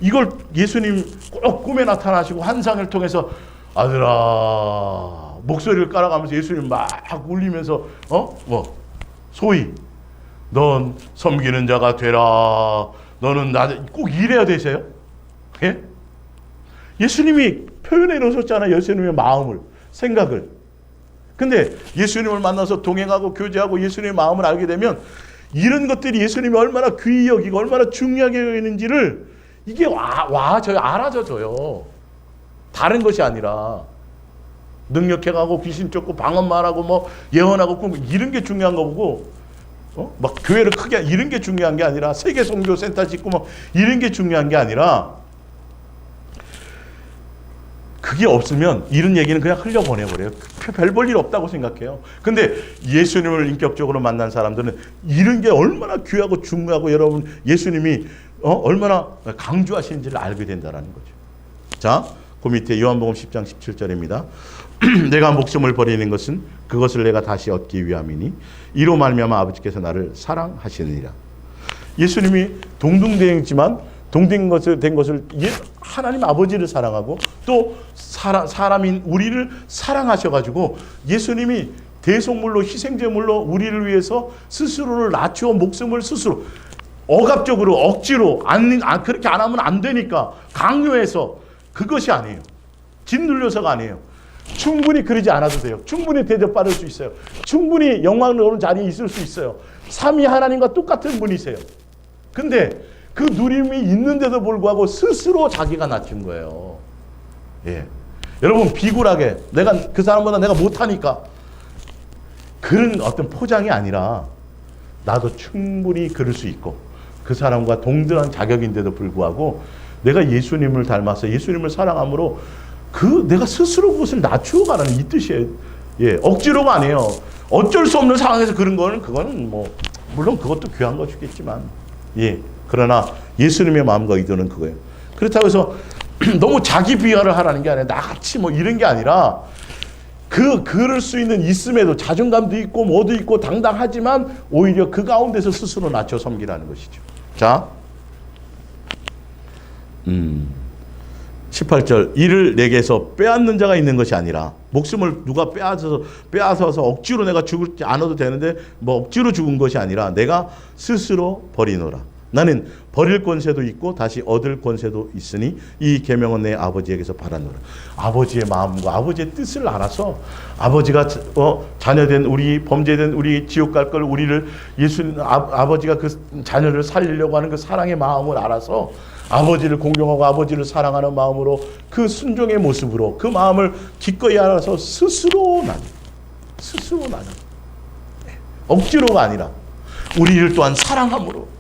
이걸 예수님 꼭 꿈에 나타나시고 환상을 통해서 아들아 목소리를 깔아가면서 예수님 막 울리면서 소위 넌 섬기는 자가 되라. 너는 꼭 이래야 되세요? 예? 예수님이 표현해 놓으셨잖아요. 예수님의 마음을, 생각을. 근데 예수님을 만나서 동행하고 교제하고 예수님의 마음을 알게 되면 이런 것들이 예수님이 얼마나 귀히 여기고 얼마나 중요하게 여기는지를 이게 알아져요. 다른 것이 아니라 능력해가고 귀신 쫓고 방언 말하고 예언하고 이런 게 중요한 거 보고 막 교회를 크게 이런 게 중요한 게 아니라 세계 선교 센터 짓고 이런 게 중요한 게 아니라 그게 없으면 이런 얘기는 그냥 흘려보내버려요. 별 볼 일 없다고 생각해요. 근데 예수님을 인격적으로 만난 사람들은 이런 게 얼마나 귀하고 중요하고 여러분 예수님이 얼마나 강조하시는지를 알게 된다는 거죠. 자, 그 밑에 요한복음 10장 17절입니다. 내가 목숨을 버리는 것은 그것을 내가 다시 얻기 위함이니 이로 말미암아 아버지께서 나를 사랑하시느니라. 예수님이 동등되지만 동등된 것을 하나님 아버지를 사랑하고 또 사람인 우리를 사랑하셔가지고 예수님이 대속물로 희생제물로 우리를 위해서 스스로를 낮추어 목숨을 스스로 억압적으로 억지로 그렇게 안 하면 안 되니까 강요해서 그것이 아니에요. 짓눌려서가 아니에요. 충분히 그러지 않아도 돼요. 충분히 대접받을 수 있어요. 충분히 영광스러운 자리에 있을 수 있어요. 삼위 하나님과 똑같은 분이세요. 근데 그 누림이 있는데도 불구하고 스스로 자기가 낮춘 거예요. 예. 여러분 비굴하게 내가 그 사람보다 내가 못하니까 그런 어떤 포장이 아니라 나도 충분히 그럴 수 있고 그 사람과 동등한 자격인데도 불구하고 내가 예수님을 닮아서 예수님을 사랑함으로 내가 스스로 그것을 낮추어가라는 이 뜻이에요. 예, 억지로가 아니에요. 어쩔 수 없는 상황에서 그거는 물론 그것도 귀한 것이겠지만, 예, 그러나 예수님의 마음과 의도는 그거예요. 그렇다고 해서 너무 자기 비하를 하라는 게 아니라 나같이 이런 게 아니라 그럴 수 있음에도 자존감도 있고 뭐도 있고 당당하지만 오히려 그 가운데서 스스로 낮춰 섬기라는 것이죠. 자, 18절 이를 내게서 빼앗는 자가 있는 것이 아니라 목숨을 누가 빼앗아서 억지로 내가 죽지 않아도 되는데 억지로 죽은 것이 아니라 내가 스스로 버리노라. 나는 버릴 권세도 있고 다시 얻을 권세도 있으니 이 계명은 내 아버지에게서 받았노라. 아버지의 마음과 아버지의 뜻을 알아서 아버지가 자녀된 우리 범죄된 우리 지옥 갈 걸 우리를 아버지가 그 자녀를 살리려고 하는 그 사랑의 마음을 알아서 아버지를 공경하고 아버지를 사랑하는 마음으로 그 순종의 모습으로 그 마음을 기꺼이 알아서 스스로 나뉘 억지로가 아니라 우리를 또한 사랑함으로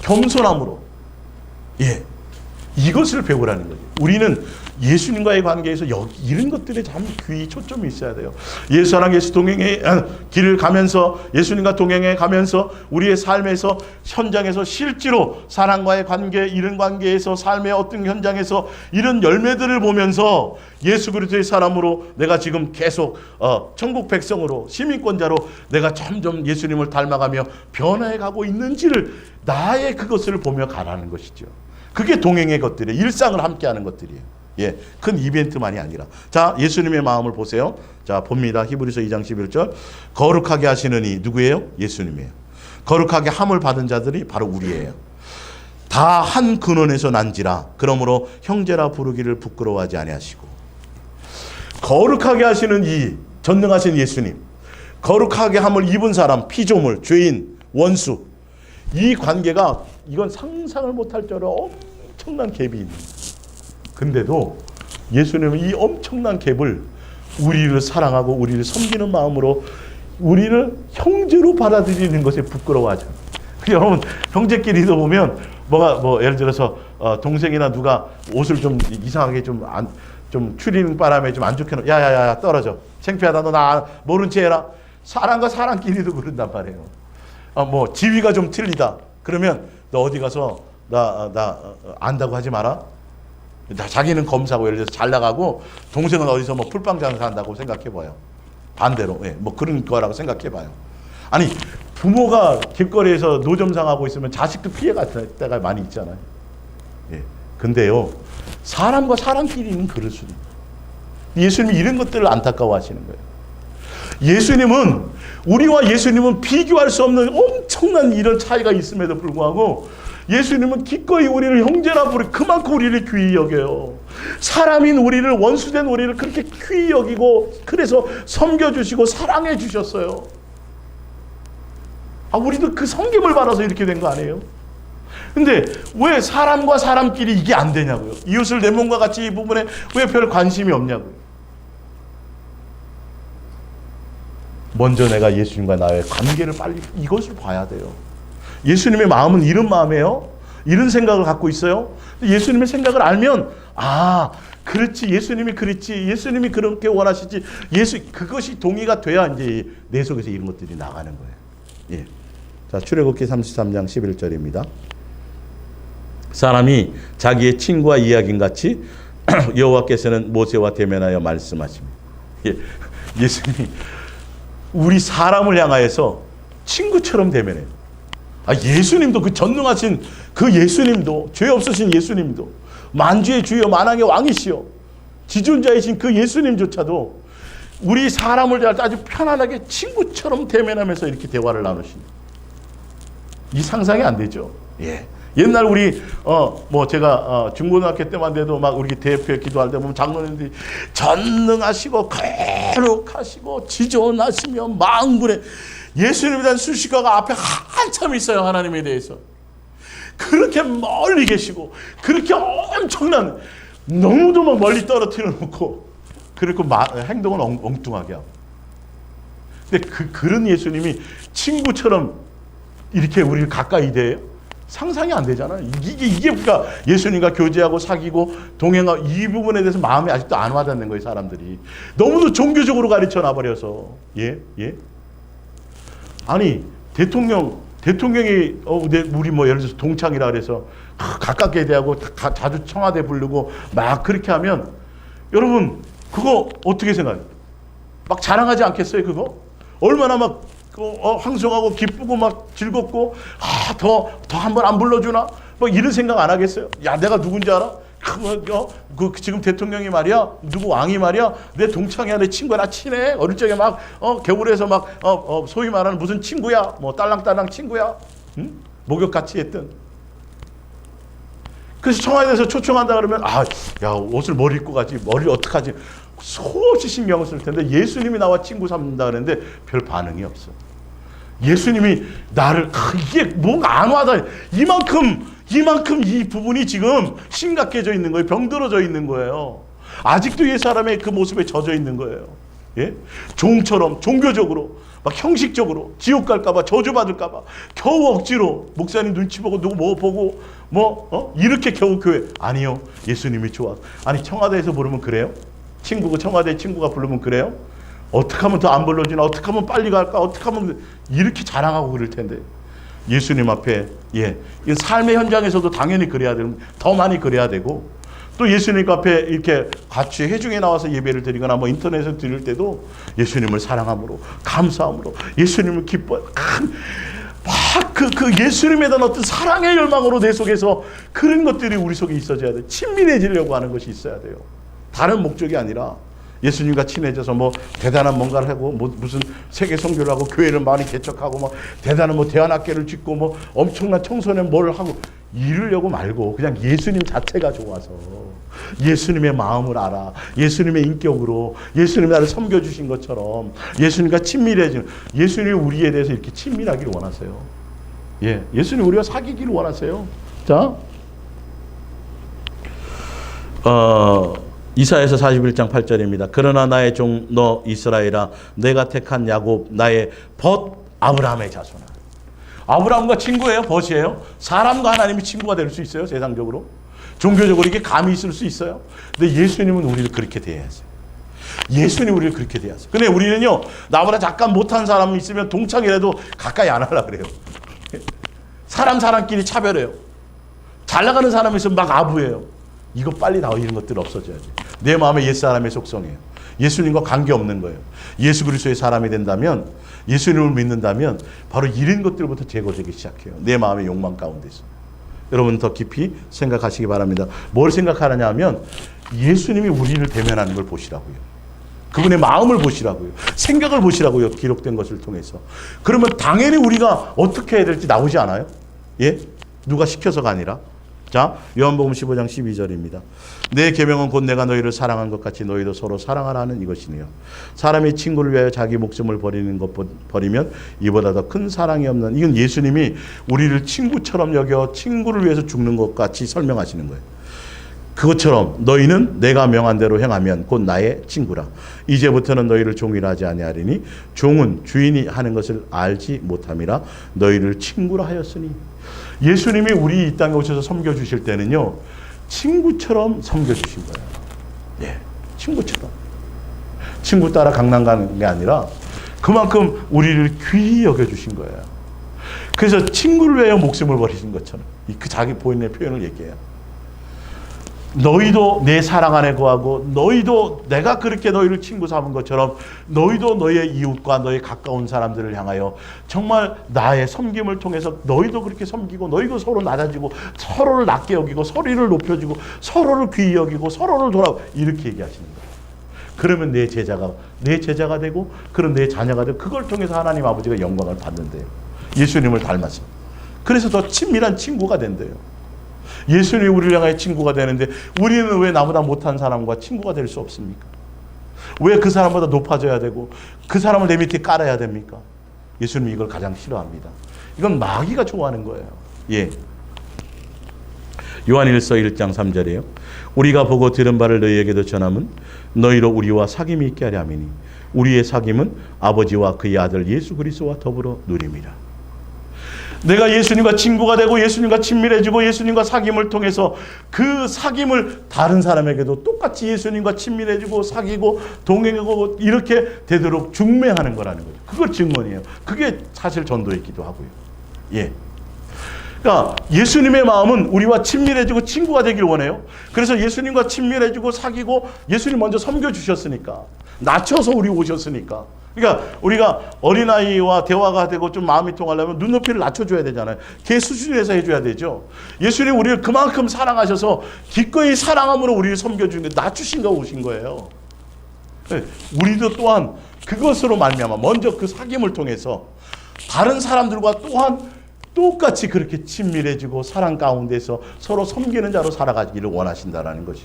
겸손함으로 이것을 배우라는 거죠. 우리는 예수님과의 관계에서 이런 것들에 참 귀히 초점이 있어야 돼요. 예수랑 예수 동행의 길을 가면서 예수님과 동행해 가면서 우리의 삶에서 현장에서 실제로 사랑과의 관계 이런 관계에서 삶의 어떤 현장에서 이런 열매들을 보면서 예수 그리스도의 사람으로 내가 지금 계속 천국 백성으로 시민권자로 내가 점점 예수님을 닮아가며 변해가고 있는지를 나의 그것을 보며 가라는 것이죠. 그게 동행의 것들이에요. 일상을 함께하는 것들이에요. 예, 큰 이벤트만이 아니라. 자, 예수님의 마음을 보세요. 자, 봅니다. 히브리서 2장 11절. 거룩하게 하시느니 누구예요? 예수님이에요. 거룩하게 함을 받은 자들이 바로 우리예요. 다 한 근원에서 난지라. 그러므로 형제라 부르기를 부끄러워하지 아니하시고. 거룩하게 하시는 이 전능하신 예수님. 거룩하게 함을 입은 사람, 피조물, 죄인, 원수. 이 관계가 이건 상상을 못할 정도로 엄청난 갭이 있는 거예요. 근데도 예수님은 이 엄청난 갭을 우리를 사랑하고 우리를 섬기는 마음으로 우리를 형제로 받아들이는 것에 부끄러워하죠. 여러분, 형제끼리도 보면 예를 들어서 동생이나 누가 옷을 좀 이상하게 좀 추리는 바람에 좀 안 좋게 야야야 떨어져, 창피하다, 너 나 모른 체 해라. 사람과 사람끼리도 그런단 말이에요. 지위가 좀 틀리다 그러면 너 어디 가서 나 안다고 하지 마라. 자기는 검사고 예를 들어서 잘 나가고 동생은 어디서 풀빵 장사한다고 생각해봐요. 반대로 그런 거라고 생각해봐요. 아니, 부모가 길거리에서 노점상하고 있으면 자식도 피해갈 때가 많이 있잖아요. 근데요, 사람과 사람끼리는 그럴 수도 있어요. 예수님이 이런 것들을 안타까워하시는 거예요. 우리와 예수님은 비교할 수 없는 엄청난 이런 차이가 있음에도 불구하고 예수님은 기꺼이 우리를 형제라 부르, 그만큼 우리를 귀히 여겨요. 사람인 우리를, 원수된 우리를 그렇게 귀히 여기고 그래서 섬겨주시고 사랑해 주셨어요. 우리도 그 섬김을 받아서 이렇게 된 거 아니에요? 근데 왜 사람과 사람끼리 이게 안 되냐고요? 이웃을 내 몸과 같이 이 부분에 왜 별 관심이 없냐고요? 먼저 내가 예수님과 나의 관계를 빨리 이것을 봐야 돼요. 예수님의 마음은 이런 마음이에요. 이런 생각을 갖고 있어요. 예수님의 생각을 알면 그렇지, 예수님이 그렇지, 예수님이 그렇게 원하시지, 그것이 동의가 돼야 이제 내 속에서 이런 것들이 나가는 거예요. 자, 출애굽기 33장 11절입니다. 사람이 자기의 친구와 이야긴 같이 여호와께서는 모세와 대면하여 말씀하십니다. 예수님이 우리 사람을 향하여서 친구처럼 대면해요. 예수님도, 그 전능하신 그 예수님도, 죄 없으신 예수님도, 만주의 주여 만왕의 왕이시여 지존자이신 그 예수님조차도 우리 사람을 아주 편안하게 친구처럼 대면하면서 이렇게 대화를 나누십니다. 이 상상이 안 되죠. 옛날 우리 제가 중고등학교 때만 돼도 막 우리 대표에 기도할 때 보면 장로님들이 전능하시고 거룩하시고 지존하시며 만군의 예수님에 대한 수식어가 앞에 한참 있어요. 하나님에 대해서 그렇게 멀리 계시고 그렇게 엄청난, 너무도 막 멀리 떨어뜨려 놓고 그리고 행동은 엉뚱하게 하고. 근데 그런 예수님이 친구처럼 이렇게 우리를 가까이 대해요? 상상이 안 되잖아요. 이게 그러니까 예수님과 교제하고 사귀고 동행하고 이 부분에 대해서 마음이 아직도 안 와닿는 거예요, 사람들이. 너무도 종교적으로 가르쳐 놔버려서. 아니, 대통령이 우리 예를 들어서 동창이라 그래서 가깝게 대하고 자주 청와대 부르고 막 그렇게 하면 여러분 그거 어떻게 생각해요? 막 자랑하지 않겠어요, 그거? 얼마나 막 황송하고 기쁘고 막 즐겁고 더 한 번 안 불러주나? 막 이런 생각 안 하겠어요? 야, 내가 누군지 알아? 지금 대통령이 말이야, 누구 왕이 말이야, 내 동창이야, 내 친구야, 나 친해. 어릴 적에 막 겨울에서 막 소위 말하는 무슨 친구야, 딸랑딸랑 친구야, 응? 목욕 같이 했던. 그래서 청와대에서 초청한다 그러면 야, 옷을 뭘 입고 가지, 머리를 어떡하지, 수없이 신경을 쓸 텐데 예수님이 나와 친구 삼는다 그랬는데 별 반응이 없어. 예수님이 나를 이게 뭔가 안 와닿아. 이만큼 이 부분이 지금 심각해져 있는 거예요. 병들어져 있는 거예요. 아직도 이 사람의 그 모습에 젖어 있는 거예요. 종처럼 종교적으로 막 형식적으로 지옥 갈까봐 저주받을까봐 겨우 억지로 목사님 눈치 보고 누구 뭐 보고 이렇게 겨우 교회. 아니요, 예수님이 좋아. 아니, 청와대에서 부르면 그래요? 청와대 친구가 부르면 그래요? 어떻게 하면 더 안 불러주나? 어떻게 하면 빨리 갈까? 어떻게 하면 이렇게 자랑하고 그럴 텐데 예수님 앞에 이 삶의 현장에서도 당연히 그래야 되고 더 많이 그래야 되고, 또 예수님 앞에 이렇게 같이 회중에 나와서 예배를 드리거나 인터넷에서 드릴 때도 예수님을 사랑함으로 감사함으로 예수님을 기뻐 그 예수님에 대한 어떤 사랑의 열망으로 내 속에서 그런 것들이 우리 속에 있어져야 돼. 친밀해지려고 하는 것이 있어야 돼요. 다른 목적이 아니라 예수님과 친해져서 대단한 뭔가를 하고 무슨 세계 선교를 하고 교회를 많이 개척하고 대단한 대안학교를 짓고 엄청난 청소년 뭘 하고 이러려고 말고 그냥 예수님 자체가 좋아서 예수님의 마음을 알아. 예수님의 인격으로 예수님이 나를 섬겨주신 것처럼 예수님과 친밀해지는, 예수님이 우리에 대해서 이렇게 친밀하기를 원하세요. 예수님 우리와 사귀기를 원하세요. 자, 이사야서 41장 8절입니다. 그러나 나의 종 너 이스라엘아 내가 택한 야곱 나의 벗 아브라함의 자손아. 아브라함과 친구예요? 벗이에요? 사람과 하나님이 친구가 될 수 있어요? 세상적으로? 종교적으로 이게 감이 있을 수 있어요? 근데 예수님은 우리를 그렇게 대해야죠. 예수님이 우리를 그렇게 대하세요. 근데 우리는요, 나보다 잠깐 못한 사람이 있으면 동창이라도 가까이 안 하려고 그래요. 사람끼리 차별해요. 잘 나가는 사람이 있으면 막 아부해요. 이거 빨리 나와. 이런 것들 없어져야지. 내 마음에 옛사람의 속성이에요. 예수님과 관계없는 거예요. 예수 그리스도의 사람이 된다면, 예수님을 믿는다면 바로 이런 것들부터 제거되기 시작해요. 내 마음의 욕망 가운데서. 여러분 더 깊이 생각하시기 바랍니다. 뭘 생각하느냐 하면 예수님이 우리를 대면하는 걸 보시라고요. 그분의 마음을 보시라고요. 생각을 보시라고요. 기록된 것을 통해서. 그러면 당연히 우리가 어떻게 해야 될지 나오지 않아요? 예? 누가 시켜서가 아니라. 자, 요한복음 15장 12절입니다. 내 계명은 곧 내가 너희를 사랑한 것 같이 너희도 서로 사랑하라는 이것이니요. 사람이 친구를 위하여 자기 목숨을 버리면 이보다 더 큰 사랑이 없는, 이건 예수님이 우리를 친구처럼 여겨 친구를 위해서 죽는 것 같이 설명하시는 거예요. 그것처럼 너희는 내가 명한 대로 행하면 곧 나의 친구라. 이제부터는 너희를 종이라 하지 아니하리니 종은 주인이 하는 것을 알지 못함이라 너희를 친구라 하였으니. 예수님이 우리 이 땅에 오셔서 섬겨주실 때는요, 친구처럼 섬겨주신 거예요. 예, 친구처럼. 친구 따라 강남 가는 게 아니라 그만큼 우리를 귀히 여겨주신 거예요. 그래서 친구를 위하여 목숨을 버리신 것처럼 그 자기 본인의 표현을 얘기해요. 너희도 내 사랑 안에 거하고 너희도 내가 그렇게 너희를 친구 삼은 것처럼 너희도 너희의 이웃과 너희 가까운 사람들을 향하여 정말 나의 섬김을 통해서 너희도 그렇게 섬기고 너희도 서로 낮아지고 서로를 낮게 여기고 서로를 높여주고 서로를 귀히 여기고 서로를 돌아보고 이렇게 얘기하시는 거예요. 그러면 내 제자가 되고 그럼 내 자녀가 되고 그걸 통해서 하나님 아버지가 영광을 받는데요. 예수님을 닮아서. 그래서 더 친밀한 친구가 된대요. 예수님이 우리를 향하여 친구가 되는데 우리는 왜 나보다 못한 사람과 친구가 될 수 없습니까? 왜 그 사람보다 높아져야 되고 그 사람을 내 밑에 깔아야 됩니까? 예수님이 이걸 가장 싫어합니다. 이건 마귀가 좋아하는 거예요. 예. 요한일서 1장 3절이에요. 우리가 보고 들은 바를 너희에게도 전함은 너희로 우리와 사귐이 있게 하려 함이니 우리의 사귐은 아버지와 그의 아들 예수 그리스도와 더불어 누림이라. 내가 예수님과 친구가 되고 예수님과 친밀해지고 예수님과 사귐을 통해서 그 사귐을 다른 사람에게도 똑같이 예수님과 친밀해지고 사귀고 동행하고 이렇게 되도록 중매하는 거라는 거죠. 그걸 증언이에요. 그게 사실 전도이기도 하고요. 예. 그러니까 예수님의 마음은 우리와 친밀해지고 친구가 되기를 원해요. 그래서 예수님과 친밀해지고 사귀고 예수님 먼저 섬겨주셨으니까 낮춰서 우리 오셨으니까. 그러니까 우리가 어린아이와 대화가 되고 좀 마음이 통하려면 눈높이를 낮춰줘야 되잖아요. 걔 수준에서 해줘야 되죠. 예수님 우리를 그만큼 사랑하셔서 기꺼이 사랑함으로 우리를 섬겨주는데 낮추신가 오신 거예요. 우리도 또한 그것으로 말미암아 먼저 그 사귐을 통해서 다른 사람들과 또한 똑같이 그렇게 친밀해지고 사랑 가운데서 서로 섬기는 자로 살아가기를 원하신다라는 것이.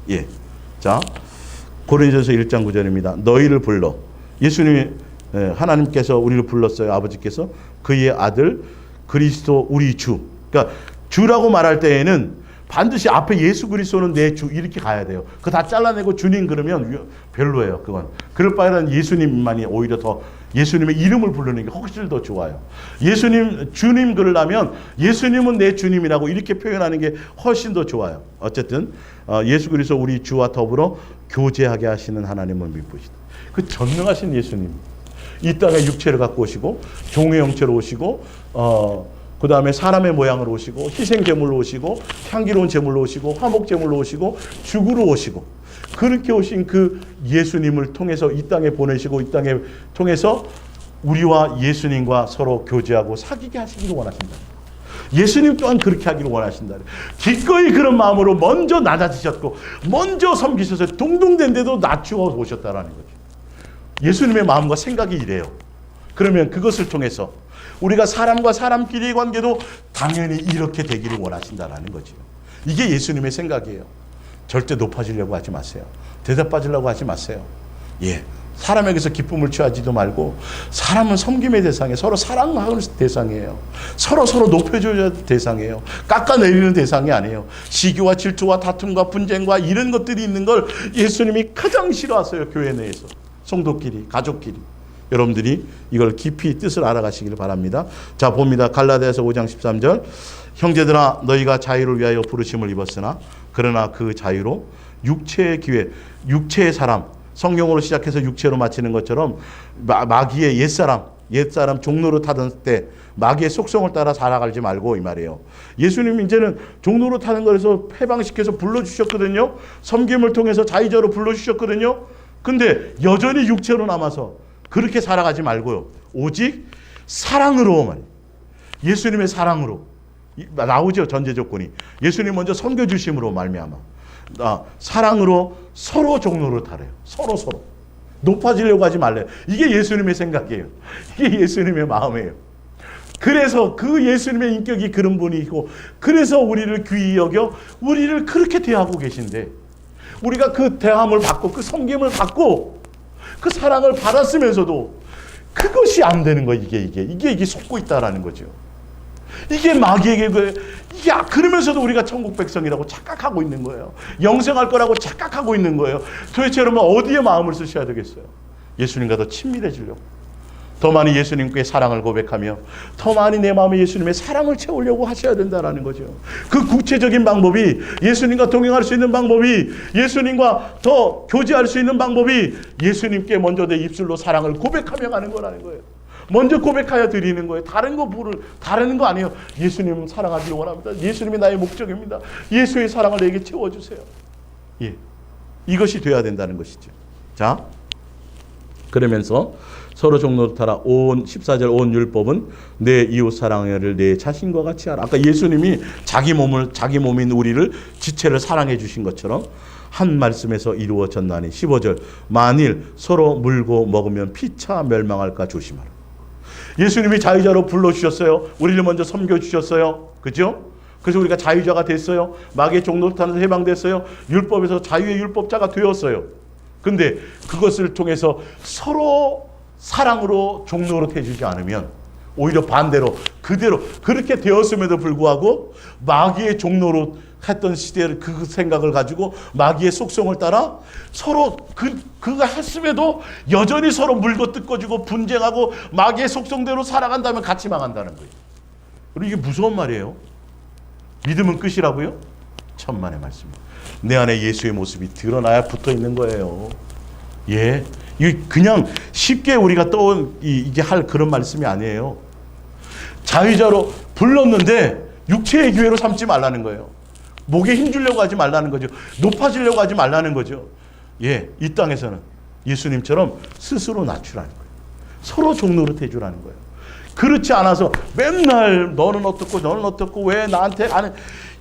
예. 자, 고린도전서 1장 9절입니다. 너희를 불러. 예수님이 하나님께서 우리를 불렀어요. 아버지께서 그의 아들 그리스도 우리 주. 그러니까 주라고 말할 때에는 반드시 앞에 예수 그리스도는 내 주 이렇게 가야 돼요. 그거 다 잘라내고 주님 그러면 별로예요. 그건. 그럴 바에는 예수님만이 오히려 더 예수님의 이름을 부르는 게 훨씬 더 좋아요. 예수님 주님 그러려면 예수님은 내 주님이라고 이렇게 표현하는 게 훨씬 더 좋아요. 어쨌든 예수 그리스도 우리 주와 더불어 교제하게 하시는 하나님을 믿으시다. 그 전능하신 예수님 이 땅에 육체를 갖고 오시고 종의 형체로 오시고 그 다음에 사람의 모양으로 오시고 희생제물로 오시고 향기로운 제물로 오시고 화목제물로 오시고 죽으러 오시고 그렇게 오신 그 예수님을 통해서 이 땅에 보내시고 이 땅에 통해서 우리와 예수님과 서로 교제하고 사귀게 하시기를 원하신다. 예수님 또한 그렇게 하기를 원하신다. 기꺼이 그런 마음으로 먼저 낮아지셨고 먼저 섬기셔서 동동된데도 낮추어 오셨다라는 거죠. 예수님의 마음과 생각이 이래요. 그러면 그것을 통해서 우리가 사람과 사람끼리의 관계도 당연히 이렇게 되기를 원하신다라는 거죠. 이게 예수님의 생각이에요. 절대 높아지려고 하지 마세요. 대답받으려고 하지 마세요. 예, 사람에게서 기쁨을 취하지도 말고 사람은 섬김의 대상이에요. 서로 사랑하는 대상이에요. 서로 높여줘야 대상이에요. 깎아내리는 대상이 아니에요. 시기와 질투와 다툼과 분쟁과 이런 것들이 있는 걸 예수님이 가장 싫어하세요. 교회 내에서. 성도끼리, 가족끼리. 여러분들이 이걸 깊이 뜻을 알아가시길 바랍니다. 자, 봅니다. 갈라디아서 5장 13절. 형제들아 너희가 자유를 위하여 부르심을 입었으나 그러나 그 자유로 육체의 기회, 육체의 사람, 성경으로 시작해서 육체로 마치는 것처럼 마귀의 옛사람 종로로 타던 때 마귀의 속성을 따라 살아가지 말고 이 말이에요. 예수님 이제는 종로로 타는 거에서 해방시켜서 불러주셨거든요. 섬김을 통해서 자유자로 불러주셨거든요. 근데 여전히 육체로 남아서 그렇게 살아가지 말고요. 오직 사랑으로 말이에요. 예수님의 사랑으로 나오죠. 전제 조건이. 예수님 먼저 섬겨주심으로 말미암아 사랑으로 서로 종로를 타래요. 서로 높아지려고 하지 말래요. 이게 예수님의 생각이에요. 이게 예수님의 마음이에요. 그래서 그 예수님의 인격이 그런 분이고 그래서 우리를 귀히 여겨 우리를 그렇게 대하고 계신데 우리가 그 대함을 받고 그 섬김을 받고 그 사랑을 받았으면서도 그것이 안 되는 거예요. 이게 속고 있다라는 거죠. 이게 마귀에게 그러면서도 우리가 천국 백성이라고 착각하고 있는 거예요. 영생할 거라고 착각하고 있는 거예요. 도대체 여러분 어디에 마음을 쓰셔야 되겠어요? 예수님과 더 친밀해지려고. 더 많이 예수님께 사랑을 고백하며 더 많이 내 마음에 예수님의 사랑을 채우려고 하셔야 된다는 거죠. 그 구체적인 방법이 예수님과 동행할 수 있는 방법이 예수님과 더 교제할 수 있는 방법이 예수님께 먼저 내 입술로 사랑을 고백하며 가는 거라는 거예요. 먼저 고백하여 드리는 거예요. 다른 거 아니에요. 예수님 사랑하기를 원합니다. 예수님이 나의 목적입니다. 예수의 사랑을 내게 채워주세요. 예, 이것이 돼야 된다는 것이죠. 자, 그러면서 서로 종로를 타라. 14절 온 율법은 내 이웃 사랑을 내 자신과 같이 하라. 아까 예수님이 자기 몸인 우리를 지체를 사랑해 주신 것처럼 한 말씀에서 이루어졌나니 15절 만일 서로 물고 먹으면 피차 멸망할까 조심하라. 예수님이 자유자로 불러주셨어요. 우리를 먼저 섬겨주셨어요. 그죠? 그래서 우리가 자유자가 됐어요. 마귀의 종로를 타면서 해방됐어요. 율법에서 자유의 율법자가 되었어요. 근데 그것을 통해서 서로 사랑으로 종로로 해주지 않으면 오히려 반대로 그대로 그렇게 되었음에도 불구하고 마귀의 종로로 했던 시대를 그 생각을 가지고 마귀의 속성을 따라 서로 그가 했음에도 여전히 서로 물고 뜯어지고 분쟁하고 마귀의 속성대로 살아간다면 같이 망한다는 거예요. 그리고 이게 무서운 말이에요. 믿음은 끝이라고요? 천만의 말씀입니다. 내 안에 예수의 모습이 드러나야 붙어 있는 거예요. 예, 이 그냥 쉽게 우리가 이게 할 그런 말씀이 아니에요. 자유자로 불렀는데 육체의 기회로 삼지 말라는 거예요. 목에 힘주려고 하지 말라는 거죠. 높아지려고 하지 말라는 거죠. 예, 이 땅에서는 예수님처럼 스스로 낮추라는 거예요. 서로 종노릇 해주라는 거예요. 그렇지 않아서 맨날 너는 어떻고 왜 나한테 안 해.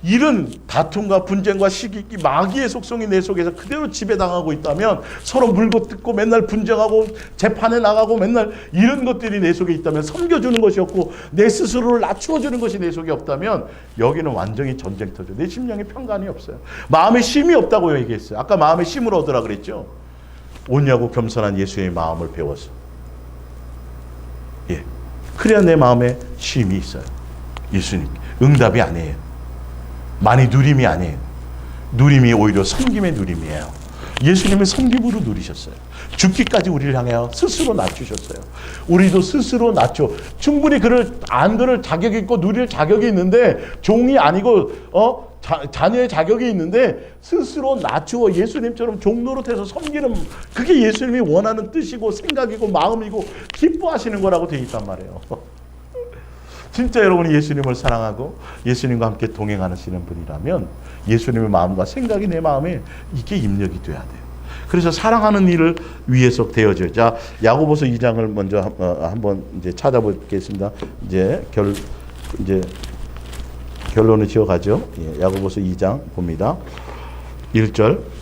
이런 다툼과 분쟁과 시기 마귀의 속성이 내 속에서 그대로 지배당하고 있다면 서로 물고 뜯고 맨날 분쟁하고 재판에 나가고 맨날 이런 것들이 내 속에 있다면 섬겨주는 것이 없고 내 스스로를 낮추어주는 것이 내 속에 없다면 여기는 완전히 전쟁터죠. 내 심령에 평강이 없어요. 마음에 쉼이 없다고 얘기했어요. 아까 마음에 쉼을 얻으라 그랬죠. 온유하고 겸손한 예수의 마음을 배워서 예, 그래야 내 마음에 쉼이 있어요. 예수님 응답이 아니에요. 많이 누림이 아니에요. 누림이 오히려 섬김의 누림이에요. 예수님은 섬김으로 누리셨어요. 죽기까지 우리를 향하여 스스로 낮추셨어요. 우리도 스스로 낮춰. 충분히 안 그럴 자격이 있고 누릴 자격이 있는데 종이 아니고 자녀의 자격이 있는데 스스로 낮추어 예수님처럼 종노릇해서 섬기는 그게 예수님이 원하는 뜻이고 생각이고 마음이고 기뻐하시는 거라고 되어 있단 말이에요. 진짜 여러분이 예수님을 사랑하고 예수님과 함께 동행하시는 분이라면 예수님의 마음과 생각이 내 마음에 이게 입력이 돼야 돼요. 그래서 사랑하는 일을 위해서 되어져요. 자, 야고보서 2장을 먼저 한번 이제 찾아보겠습니다. 이제 결론을 지어가죠. 예, 야고보서 2장 봅니다. 1절.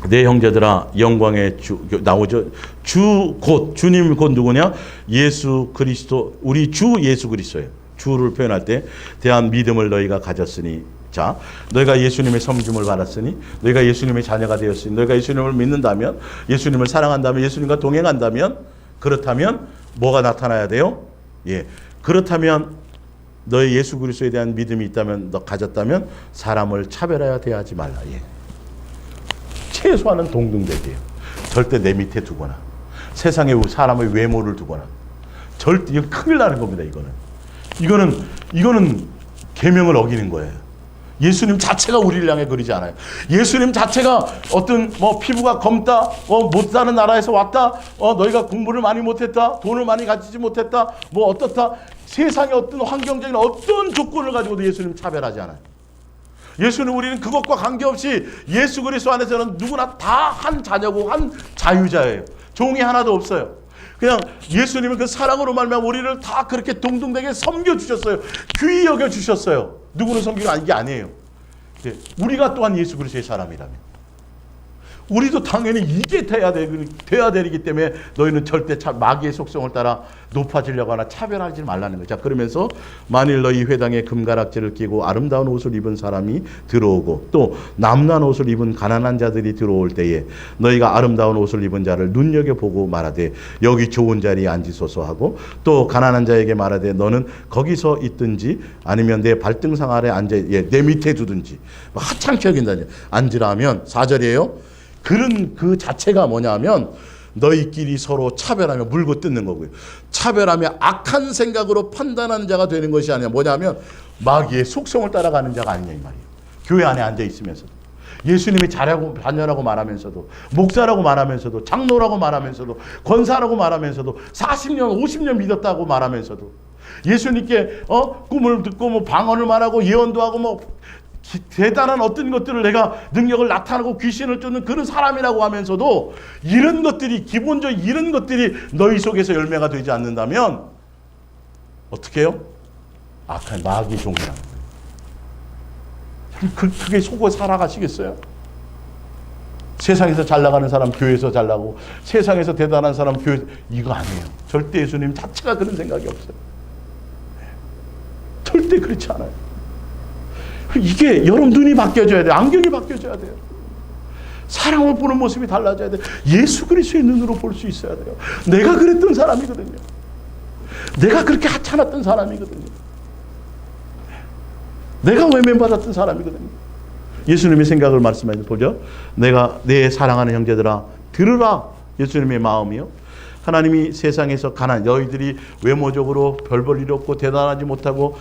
내 형제들아 영광의 주 나오죠. 주님이 곧 누구냐? 예수 그리스도 우리 주 예수 그리스도예요. 주를 표현할 때 대한 믿음을 너희가 가졌으니 자, 너희가 예수님의 섬김을 받았으니, 너희가 예수님의 자녀가 되었으니, 너희가 예수님을 믿는다면, 예수님을 사랑한다면, 예수님과 동행한다면, 그렇다면 뭐가 나타나야 돼요? 예, 그렇다면 너의 예수 그리스도에 대한 믿음이 있다면, 너 가졌다면 사람을 차별하여 대하지 말라. 예. 최소한은 동등되게요. 절대 내 밑에 두거나 세상에 사람의 외모를 두거나 절대 이거 큰일 나는 겁니다. 이거는 계명을 어기는 거예요. 예수님 자체가 우리를 향해 그러지 않아요. 예수님 자체가 어떤 피부가 검다, 못 사는 나라에서 왔다, 너희가 공부를 많이 못했다, 돈을 많이 가지지 못했다, 어떻다, 세상의 어떤 환경적인 어떤 조건을 가지고도 예수님 차별하지 않아요. 예수는 우리는 그것과 관계없이 예수 그리스도 안에서는 누구나 다 한 자녀고 한 자유자예요. 종이 하나도 없어요. 그냥 예수님은 그 사랑으로 말미암아 우리를 다 그렇게 동등되게 섬겨주셨어요. 귀히 여겨주셨어요. 누구는 섬기는 게 아니에요. 우리가 또한 예수 그리스도의 사람이라면 우리도 당연히 이게 돼야 되기 때문에 너희는 절대 마귀의 속성을 따라 높아지려고 하나 차별하지 말라는 거죠. 자, 그러면서 만일 너희 회당에 금가락지를 끼고 아름다운 옷을 입은 사람이 들어오고 또 남난 옷을 입은 가난한 자들이 들어올 때에 너희가 아름다운 옷을 입은 자를 눈여겨보고 말하되 여기 좋은 자리에 앉으소서 하고 또 가난한 자에게 말하되 너는 거기서 있든지 아니면 내 발등상 아래 앉아 내 밑에 두든지 하찮게 여긴다. 앉으라 하면 4절이에요. 그런 그 자체가 뭐냐면 너희끼리 서로 차별하며 물고 뜯는 거고요. 차별하며 악한 생각으로 판단하는 자가 되는 것이 아니라 뭐냐면 마귀의 속성을 따라가는 자가 아니냐 이 말이에요. 교회 안에 앉아 있으면서도 예수님이 자녀라고 말하면서도 목사라고 말하면서도 장로라고 말하면서도 권사라고 말하면서도 40년 50년 믿었다고 말하면서도 예수님께 꿈을 듣고 방언을 말하고 예언도 하고 대단한 어떤 것들을 내가 능력을 나타내고 귀신을 쫓는 그런 사람이라고 하면서도 이런 것들이 기본적인 이런 것들이 너희 속에서 열매가 되지 않는다면 어떻게 해요? 악한 마귀 종이라는 거예요. 그게 속고 살아가시겠어요? 세상에서 잘 나가는 사람 교회에서 잘 나가고 세상에서 대단한 사람 교회 이거 아니에요. 절대 예수님 자체가 그런 생각이 없어요. 절대 그렇지 않아요. 이게 여러분 눈이 바뀌어져야 돼요. 안경이 바뀌어져야 돼요. 사랑을 보는 모습이 달라져야 돼요. 예수 그리스도의 눈으로 볼 수 있어야 돼요. 내가 그랬던 사람이거든요. 내가 그렇게 하찮았던 사람이거든요. 내가 외면받았던 사람이거든요. 예수님의 생각을 말씀해 보죠. 내가 내 사랑하는 형제들아 들으라. 예수님의 마음이요. 하나님이 세상에서 너희들이 외모적으로 별 볼 일 없고 대단하지 못하고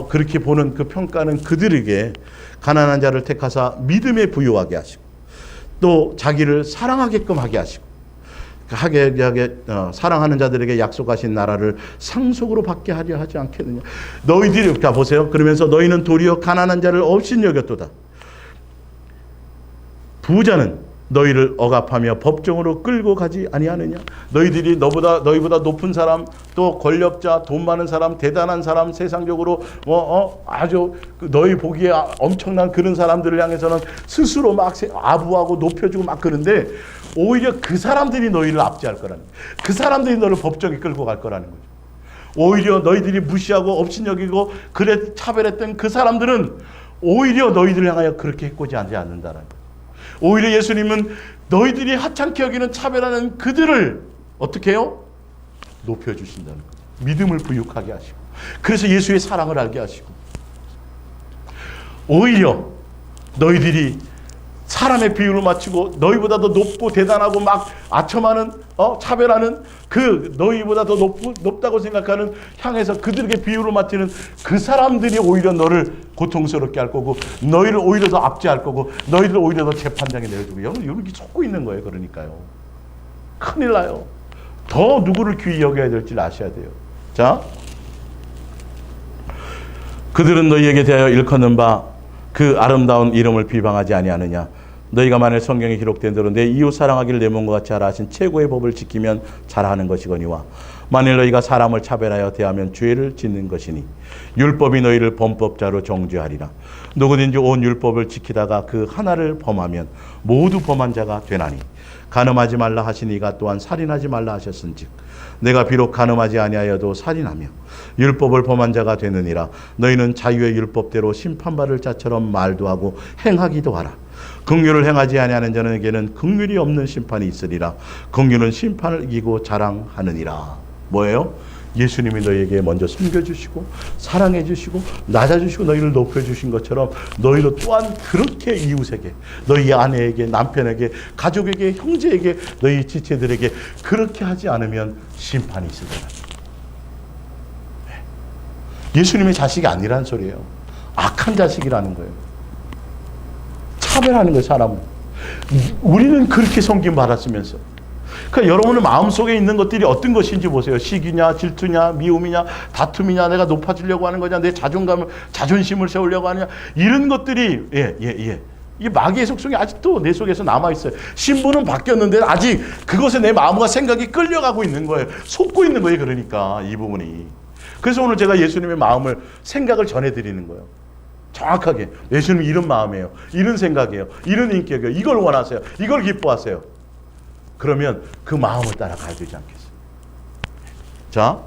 그렇게 보는 그 평가는 그들에게 가난한 자를 택하사 믿음에 부유하게 하시고 또 자기를 사랑하게끔 하게 하시고 사랑하는 자들에게 약속하신 나라를 상속으로 받게 하려 하지 않겠느냐. 너희들이 보세요. 그러면서 너희는 도리어 가난한 자를 업신여겼도다. 부자는 너희를 억압하며 법정으로 끌고 가지 아니하느냐. 너희보다 높은 사람, 또 권력자, 돈 많은 사람, 대단한 사람, 세상적으로 아주 너희 보기에 엄청난 그런 사람들을 향해서는 스스로 막 아부하고 높여주고 막 그러는데 오히려 그 사람들이 너희를 압제할 거라는 거예요. 그 사람들이 너를 법정에 끌고 갈 거라는 거죠. 오히려 너희들이 무시하고 업신여기고 그래 차별했던 그 사람들은 오히려 너희들을 향하여 그렇게 해코지 하지 않는다는 거예요. 오히려 예수님은 너희들이 하찮게 여기는 차별하는 그들을 어떻게 해요? 높여주신다는 거예요. 믿음을 부육하게 하시고 그래서 예수의 사랑을 알게 하시고 오히려 너희들이 사람의 비유를 맞추고 너희보다 더 높고 대단하고 막 아첨하는 차별하는 그 너희보다 더 높다고 생각하는 향해서 그들에게 비유를 맞추는 그 사람들이 오히려 너를 고통스럽게 할 거고 너희를 오히려 더 압제할 거고 너희를 오히려 더 재판장에 내어주고 이렇게 속고 있는 거예요. 그러니까요. 큰일 나요. 더 누구를 귀히 여겨야 될지 아셔야 돼요. 자, 그들은 너희에게 대하여 일컫는 바 그 아름다운 이름을 비방하지 아니하느냐. 너희가 만일 성경에 기록된 대로 내 이웃 사랑하기를 내 몸과 같이 하라 하신 최고의 법을 지키면 잘하는 것이거니와 만일 너희가 사람을 차별하여 대하면 죄를 짓는 것이니 율법이 너희를 범법자로 정죄하리라. 누구든지 온 율법을 지키다가 그 하나를 범하면 모두 범한 자가 되나니 간음하지 말라 하시니가 또한 살인하지 말라 하셨은즉 내가 비록 간음하지 아니하여도 살인하며 율법을 범한 자가 되느니라. 너희는 자유의 율법대로 심판받을 자처럼 말도 하고 행하기도 하라. 긍휼을 행하지 아니하는 자에게는 긍휼이 없는 심판이 있으리라. 긍휼은 심판을 이기고 자랑하느니라. 뭐예요? 예수님이 너희에게 먼저 섬겨주시고 사랑해주시고 낮아주시고 너희를 높여주신 것처럼 너희도 또한 그렇게 이웃에게, 너희 아내에게, 남편에게, 가족에게, 형제에게, 너희 지체들에게 그렇게 하지 않으면 심판이 있을 거다. 예수님의 자식이 아니라는 소리예요. 악한 자식이라는 거예요. 차별하는 거예요, 사람은. 우리는 그렇게 섬김 받았으면서. 그러니까 여러분의 마음속에 있는 것들이 어떤 것인지 보세요. 시기냐, 질투냐, 미움이냐, 다툼이냐, 내가 높아지려고 하는 거냐, 내 자존심을 세우려고 하느냐, 이런 것들이, 이 마귀의 속성이 아직도 내 속에서 남아있어요. 신분은 바뀌었는데 아직 그것에 내 마음과 생각이 끌려가고 있는 거예요. 속고 있는 거예요. 그러니까 이 부분이. 그래서 오늘 제가 예수님의 마음을, 생각을 전해드리는 거예요. 정확하게. 예수님이 이런 마음이에요. 이런 생각이에요. 이런 인격이에요. 이걸 원하세요. 이걸 기뻐하세요. 그러면 그 마음을 따라가야 되지 않겠어요? 자,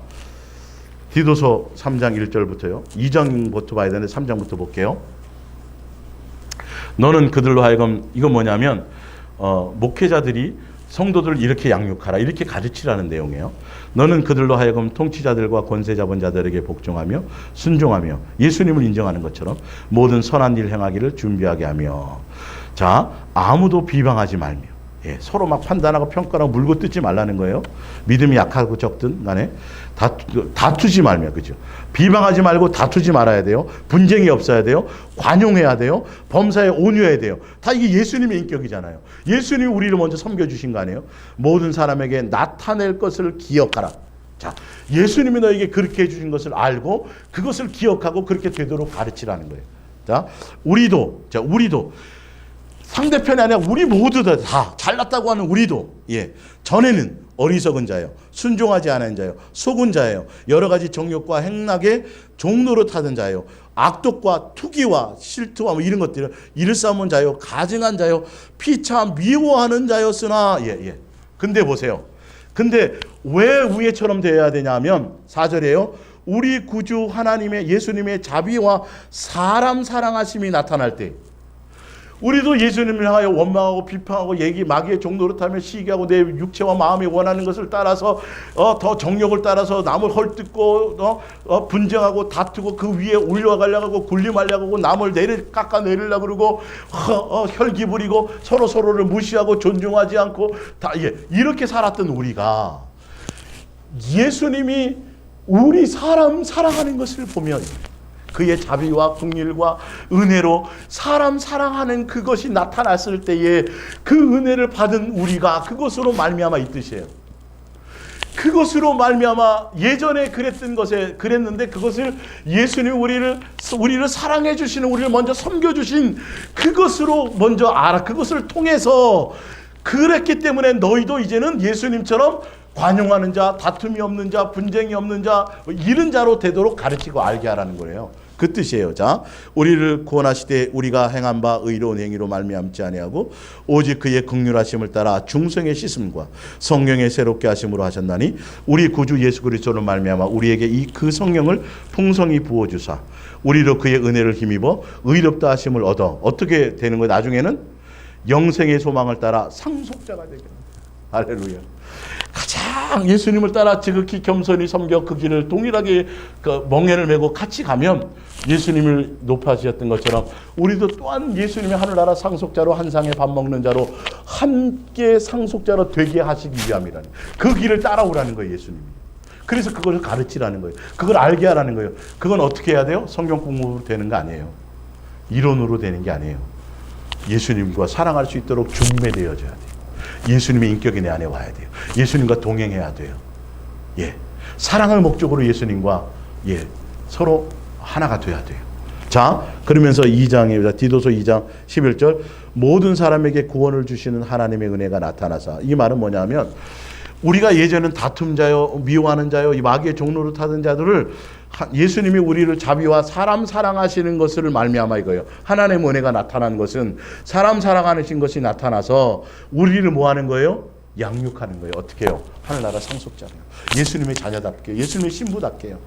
디도서 3장 1절부터요. 2장부터 봐야 되는데 3장부터 볼게요. 너는 그들로 하여금, 이건 뭐냐면 목회자들이 성도들을 이렇게 양육하라, 이렇게 가르치라는 내용이에요. 너는 그들로 하여금 통치자들과 권세 잡은 자들에게 복종하며 순종하며 예수님을 인정하는 것처럼 모든 선한 일 행하기를 준비하게 하며, 자, 아무도 비방하지 말며, 서로 막 판단하고 평가하고 물고 뜯지 말라는 거예요. 믿음이 약하고 적든 간에 다투지 말며, 그죠? 비방하지 말고 다투지 말아야 돼요. 분쟁이 없어야 돼요. 관용해야 돼요. 범사에 온유해야 돼요. 다 이게 예수님의 인격이잖아요. 예수님이 우리를 먼저 섬겨주신 거 아니에요? 모든 사람에게 나타낼 것을 기억하라. 자, 예수님이 너에게 그렇게 해주신 것을 알고 그것을 기억하고 그렇게 되도록 가르치라는 거예요. 자, 우리도 상대편이 아니라 우리 모두 다 잘났다고 하는 우리도, 전에는 어리석은 자예요. 순종하지 않은 자예요. 속은 자예요. 여러 가지 정욕과 행락에 종로로 타던 자예요. 악독과 투기와 실투와 뭐 이런 것들을 일삼은 자요. 가증한 자요. 피차 미워하는 자였으나, 근데 보세요. 근데 왜 우애처럼 되어야 되냐면 4절에요. 우리 구주 하나님의, 예수님의 자비와 사람 사랑하심이 나타날 때, 우리도 예수님을 향하여 원망하고 비판하고 마귀의 종노릇 하며 시기하고 내 육체와 마음이 원하는 것을 따라서 더 정욕을 따라서 남을 헐뜯고 분쟁하고 다투고 그 위에 올라가려고 하고 군림하려고 하고 남을 깎아내리려고 그러고 혈기 부리고 서로를 무시하고 존중하지 않고 다 이렇게 살았던 우리가, 예수님이 우리 사람 사랑하는 것을 보면 그의 자비와 긍휼과 은혜로 사람 사랑하는 그것이 나타났을 때에 그 은혜를 받은 우리가 그것으로 말미암아 이 뜻이에요. 그것으로 말미암아 예전에 그랬는데 그것을 예수님 우리를 사랑해 주시는, 우리를 먼저 섬겨 주신 그것으로 먼저 알아. 그것을 통해서 그랬기 때문에 너희도 이제는 예수님처럼 관용하는 자, 다툼이 없는 자, 분쟁이 없는 자, 이런 자로 되도록 가르치고 알게 하라는 거예요. 그 뜻이에요. 자, 우리를 구원하시되 우리가 행한 바 의로운 행위로 말미암지 아니하고 오직 그의 긍휼하심을 따라 중생의 씻음과 성령의 새롭게 하심으로 하셨나니 우리 구주 예수 그리스도로 말미암아 우리에게 그 성령을 풍성히 부어 주사 우리로 그의 은혜를 힘입어 의롭다 하심을 얻어 어떻게 되는 거예요? 나중에는 영생의 소망을 따라 상속자가 되게 합니다. 할렐루야. 가장 예수님을 따라 지극히 겸손히 섬겨 그 길을 동일하게 멍에를 메고 같이 가면 예수님을 높아지셨던 것처럼 우리도 또한 예수님의 하늘나라 상속자로 한 상에 밥 먹는 자로 함께 상속자로 되게 하시기 위함이라는, 그 길을 따라오라는 거예요, 예수님이. 그래서 그걸 가르치라는 거예요. 그걸 알게 하라는 거예요. 그건 어떻게 해야 돼요? 성경 공부로 되는 거 아니에요. 이론으로 되는 게 아니에요. 예수님과 사랑할 수 있도록 준비되어져야 돼요. 예수님의 인격이 내 안에 와야 돼요. 예수님과 동행해야 돼요. 사랑을 목적으로 예수님과 서로 하나가 돼야 돼요. 자, 그러면서 2장입니다. 디도서 2장 11절 모든 사람에게 구원을 주시는 하나님의 은혜가 나타나사, 이 말은 뭐냐면 우리가 예전엔 다툼 자요, 미워하는 자요, 이 마귀의 종로를 타던 자들을 예수님이 우리를 자비와 사람 사랑하시는 것을 말미암아 이거예요. 하나님의 은혜가 나타나는 것은 사람 사랑하신 것이 나타나서 우리를 뭐 하는 거예요? 양육하는 거예요. 어떻게 해요? 하늘나라 상속자예요. 예수님의 자녀답게, 예수님의 신부답게요.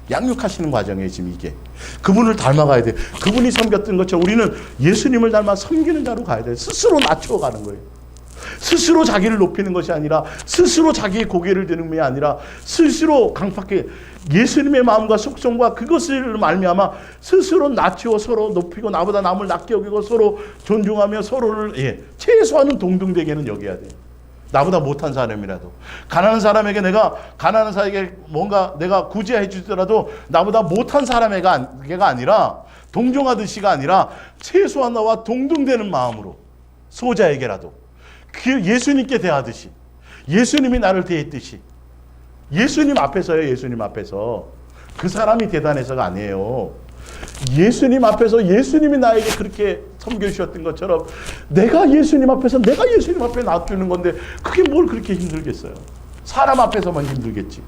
양육하시는 과정이에요. 지금 이게 그분을 닮아가야 돼요. 그분이 섬겼던 것처럼 우리는 예수님을 닮아 섬기는 자로 가야 돼요. 스스로 낮춰가는 거예요. 스스로 자기를 높이는 것이 아니라, 스스로 자기의 고개를 드는 것이 아니라, 스스로 강팍하게 예수님의 마음과 속성과 그것을 말미암아 스스로 낮추어 서로 높이고 나보다 남을 낮게 여기고 서로 존중하며 서로를 최소한은 동등되게는 여겨야 돼요. 나보다 못한 사람이라도, 가난한 사람에게 내가 가난한 사람에게 뭔가 내가 구제해 주더라도 나보다 못한 사람에게가 아니라, 동정하듯이가 아니라 최소한 나와 동등되는 마음으로 소자에게라도 그 예수님께 대하듯이, 예수님이 나를 대했듯이, 예수님 앞에서요. 예수님 앞에서. 그 사람이 대단해서가 아니에요. 예수님 앞에서 예수님이 나에게 그렇게 섬겨주셨던 것처럼 내가 예수님 앞에서 내가 예수님 앞에 놔두는 건데 그게 뭘 그렇게 힘들겠어요. 사람 앞에서만 힘들겠지.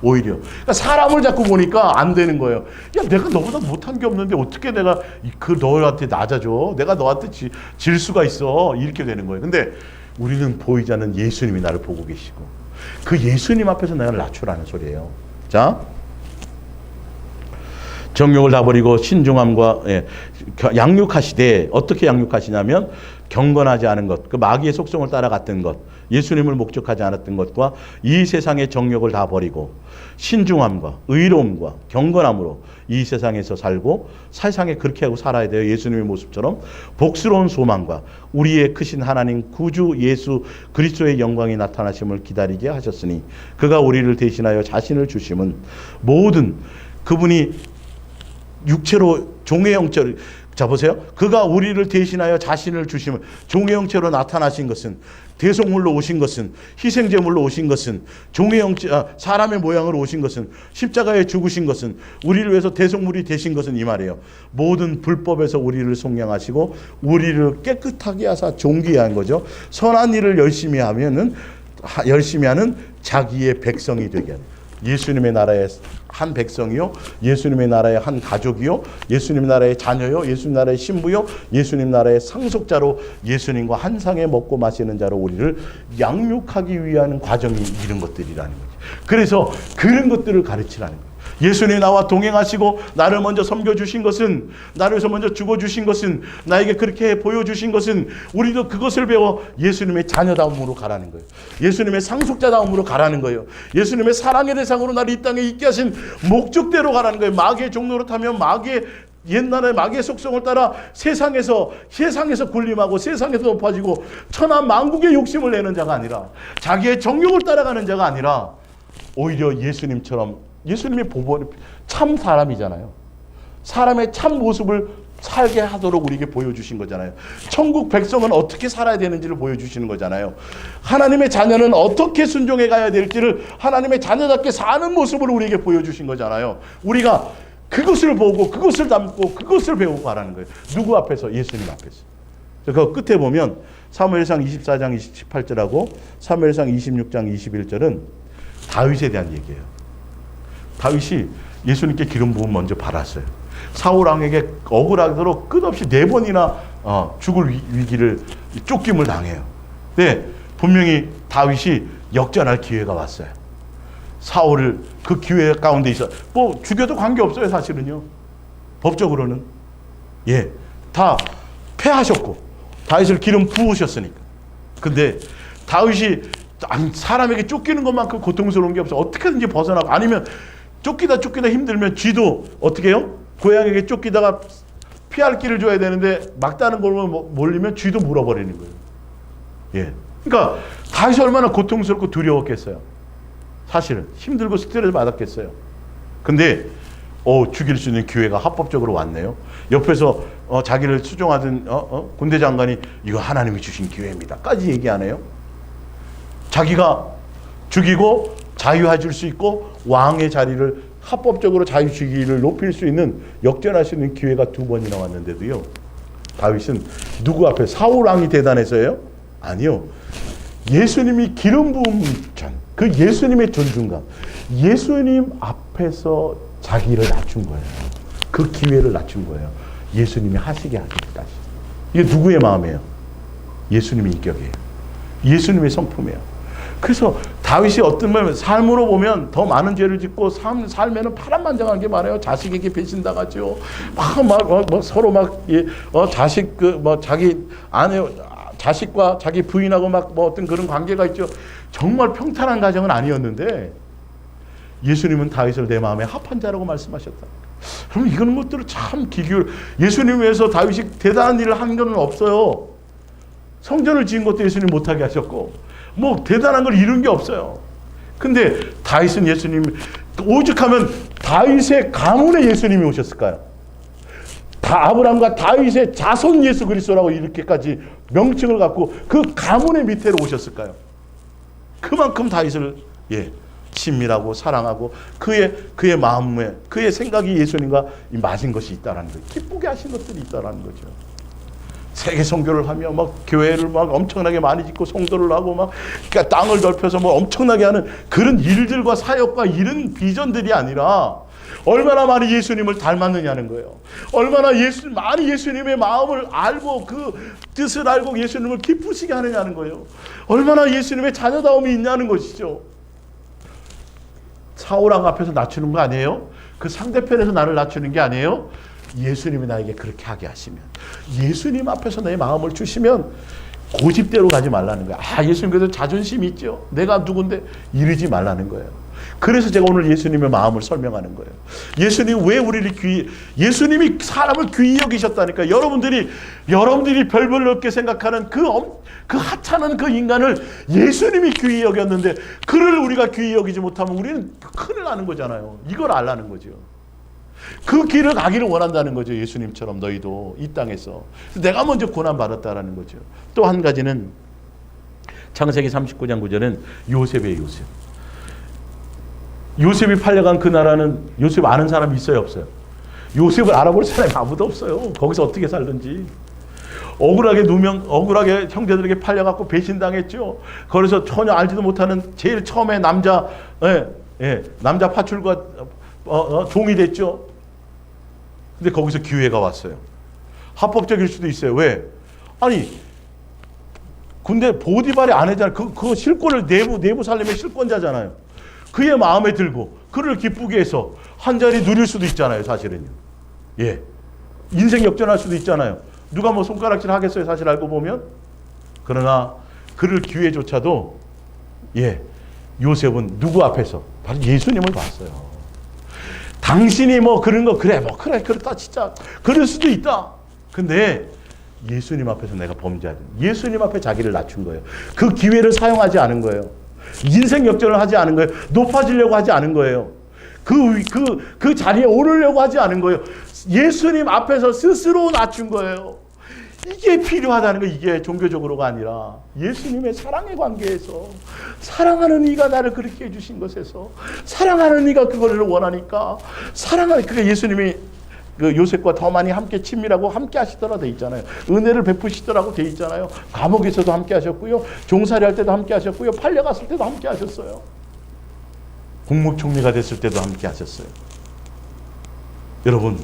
오히려 그러니까 사람을 자꾸 보니까 안 되는 거예요. 야, 내가 너보다 못한 게 없는데 어떻게 내가 그 너한테 낮아져? 내가 너한테 질 수가 있어. 이렇게 되는 거예요. 근데 우리는 보이지 않는 예수님이 나를 보고 계시고 그 예수님 앞에서 내가 낮추라는 소리예요. 자, 정욕을 다 버리고 신중함과 양육하시되, 어떻게 양육하시냐면 경건하지 않은 것, 그 마귀의 속성을 따라갔던 것, 예수님을 목적하지 않았던 것과 이 세상의 정욕을 다 버리고 신중함과 의로움과 경건함으로 이 세상에서 살고, 세상에 그렇게 하고 살아야 돼요. 예수님의 모습처럼 복스러운 소망과 우리의 크신 하나님 구주 예수 그리스도의 영광이 나타나심을 기다리게 하셨으니 그가 우리를 대신하여 자신을 주심은 모든, 그분이 육체로 종의 형체를, 자 보세요. 그가 우리를 대신하여 자신을 주심을, 종의 형체로 나타나신 것은, 대속물로 오신 것은, 희생제물로 오신 것은, 종의 형체, 사람의 모양으로 오신 것은, 십자가에 죽으신 것은, 우리를 위해서 대속물이 되신 것은 이 말이에요. 모든 불법에서 우리를 속량하시고 우리를 깨끗하게 하사 존귀해 한 거죠. 선한 일을 열심히 하는 자기의 백성이 되게 하는, 예수님의 나라의 한 백성이요, 예수님의 나라의 한 가족이요, 예수님 나라의 자녀요, 예수님 나라의 신부요, 예수님 나라의 상속자로, 예수님과 한 상에 먹고 마시는 자로 우리를 양육하기 위한 과정이 이런 것들이라는 거죠. 그래서 그런 것들을 가르치라는 거예요. 예수님이 나와 동행하시고 나를 먼저 섬겨주신 것은, 나를 위해서 먼저 죽어주신 것은, 나에게 그렇게 보여주신 것은 우리도 그것을 배워 예수님의 자녀다움으로 가라는 거예요. 예수님의 상속자다움으로 가라는 거예요. 예수님의 사랑의 대상으로 나를 이 땅에 있게 하신 목적대로 가라는 거예요. 마귀의 종로로 타면 마귀의 옛날에 마귀의 속성을 따라 세상에서 군림하고 세상에서 높아지고 천하 만국의 욕심을 내는 자가 아니라, 자기의 정욕을 따라가는 자가 아니라, 오히려 예수님처럼, 예수님이 보본 참 사람이잖아요. 사람의 참 모습을 살게 하도록 우리에게 보여주신 거잖아요. 천국 백성은 어떻게 살아야 되는지를 보여주시는 거잖아요. 하나님의 자녀는 어떻게 순종해 가야 될지를 하나님의 자녀답게 사는 모습을 우리에게 보여주신 거잖아요. 우리가 그것을 보고 그것을 담고 그것을 배우고 가라는 거예요. 누구 앞에서? 예수님 앞에서. 그 끝에 보면 사무엘상 24장 28절하고 사무엘상 26장 21절은 다윗에 대한 얘기예요. 다윗이 예수님께 기름 부음 먼저 받았어요. 사울 왕에게 억울하도록 끝없이 4번이나 죽을 위기를, 쫓김을 당해요. 근데 분명히 다윗이 역전할 기회가 왔어요. 사울을 그 기회 가운데 있어. 뭐 죽여도 관계없어요, 사실은요. 법적으로는. 다 패하셨고 다윗을 기름 부으셨으니까. 근데 다윗이 사람에게 쫓기는 것만큼 고통스러운 게 없어. 어떻게든지 벗어나고, 아니면 쫓기다 힘들면 쥐도 어떻게 해요? 고양이에게 쫓기다가 피할 길을 줘야 되는데 막다른 걸로 몰리면 쥐도 물어버리는 거예요. 그러니까 다윗이 얼마나 고통스럽고 두려웠겠어요. 사실은 힘들고 스트레스 받았겠어요. 근데 죽일 수 있는 기회가 합법적으로 왔네요. 옆에서 자기를 수종하던 군대 장관이 이거 하나님이 주신 기회입니다 까지 얘기하네요. 자기가 죽이고 자유해질 수 있고 왕의 자리를 합법적으로 자유주의를 높일 수 있는, 역전할 수 있는 기회가 2번이나 왔는데도요, 다윗은 누구 앞에? 사울 왕이 대단해서요? 아니요. 예수님이 기름 부음 전, 그 예수님의 존중감, 예수님 앞에서 자기를 낮춘 거예요. 그 기회를 낮춘 거예요. 예수님이 하시게 하기까지. 이게 누구의 마음이에요? 예수님의 인격이에요. 예수님의 성품이에요. 그래서 다윗이 어떤 면에 삶으로 보면 더 많은 죄를 짓고 삶에는 파란만장한 게 많아요. 자식에게 배신당하죠. 막 서로 막 자식 자기 아내 자식과 자기 부인하고 막 어떤 그런 관계가 있죠. 정말 평탄한 가정은 아니었는데 예수님은 다윗을 내 마음에 합한 자라고 말씀하셨다. 그럼 이런 것들을 참 예수님 위해서 다윗이 대단한 일을 한 건 없어요. 성전을 지은 것도 예수님 못하게 하셨고 뭐 대단한 걸 이룬 게 없어요. 근데 다윗은 예수님 오죽하면 다윗의 가문에 예수님이 오셨을까요? 아브라함과 다윗의 자손 예수 그리스도라고 이렇게까지 명칭을 갖고 그 가문의 밑에로 오셨을까요? 그만큼 다윗을 친밀하고 사랑하고 그의 마음에 그의 생각이 예수님과 맞은 것이 있다라는 거예요. 기쁘게 하신 것들이 있다라는 거죠. 세계 선교를 하며 막 교회를 막 엄청나게 많이 짓고 성도를 하고 막 그러니까 땅을 넓혀서 뭐 엄청나게 하는 그런 일들과 사역과 이런 비전들이 아니라 얼마나 많이 예수님을 닮았느냐는 거예요. 얼마나 많이 예수님의 마음을 알고 그 뜻을 알고 예수님을 기쁘시게 하느냐는 거예요. 얼마나 예수님의 자녀다움이 있냐는 것이죠. 사울왕 앞에서 낮추는 거 아니에요? 그 상대편에서 나를 낮추는 게 아니에요? 예수님이 나에게 그렇게 하게 하시면, 예수님 앞에서 내 마음을 주시면 고집대로 가지 말라는 거예요. 예수님께서 자존심이 있죠. 내가 누군데 이러지 말라는 거예요. 그래서 제가 오늘 예수님의 마음을 설명하는 거예요. 예수님이 왜 우리를 예수님이 사람을 귀히 여기셨다니까. 여러분들이 별별 높게 생각하는 그 하찮은 그 인간을 예수님이 귀히 여겼는데 그를 우리가 귀히 여기지 못하면 우리는 큰일 나는 거잖아요. 이걸 알라는 거죠. 그 길을 가기를 원한다는 거죠. 예수님처럼 너희도 이 땅에서. 내가 먼저 고난받았다라는 거죠. 또 한 가지는 창세기 39장 9절은 요셉의 요셉. 요셉이 팔려간 그 나라는 요셉 아는 사람이 있어요, 없어요? 요셉을 알아볼 사람이 아무도 없어요. 거기서 어떻게 살든지. 억울하게 형제들에게 팔려갖고 배신당했죠. 그래서 전혀 알지도 못하는 제일 처음에 남자 파출과 종이 됐죠. 근데 거기서 기회가 왔어요. 합법적일 수도 있어요. 왜? 근데 보디발의 아내잖아요. 그 실권을 내부 살림의 실권자잖아요. 그의 마음에 들고 그를 기쁘게 해서 한 자리 누릴 수도 있잖아요. 사실은요. 인생 역전할 수도 있잖아요. 누가 뭐 손가락질 하겠어요. 사실 알고 보면. 그러나 그를 기회조차도 요셉은 누구 앞에서? 바로 예수님을 봤어요. 당신이 그런 거 그렇다 진짜 그럴 수도 있다. 근데 예수님 앞에서 내가 범죄하든 예수님 앞에 자기를 낮춘 거예요. 그 기회를 사용하지 않은 거예요. 인생 역전을 하지 않은 거예요. 높아지려고 하지 않은 거예요. 그 자리에 오르려고 하지 않은 거예요. 예수님 앞에서 스스로 낮춘 거예요. 이게 필요하다는 거. 이게 종교적으로가 아니라 예수님의 사랑의 관계에서, 사랑하는 이가 나를 그렇게 해주신 것에서, 사랑하는 이가 그거를 원하니까 그러니까 예수님이 그 요셉과 더 많이 함께 친밀하고 함께 하시더라 돼 있잖아요. 은혜를 베푸시더라고 돼 있잖아요. 감옥에서도 함께 하셨고요. 종살이 할 때도 함께 하셨고요. 팔려갔을 때도 함께 하셨어요. 국무총리가 됐을 때도 함께 하셨어요. 여러분,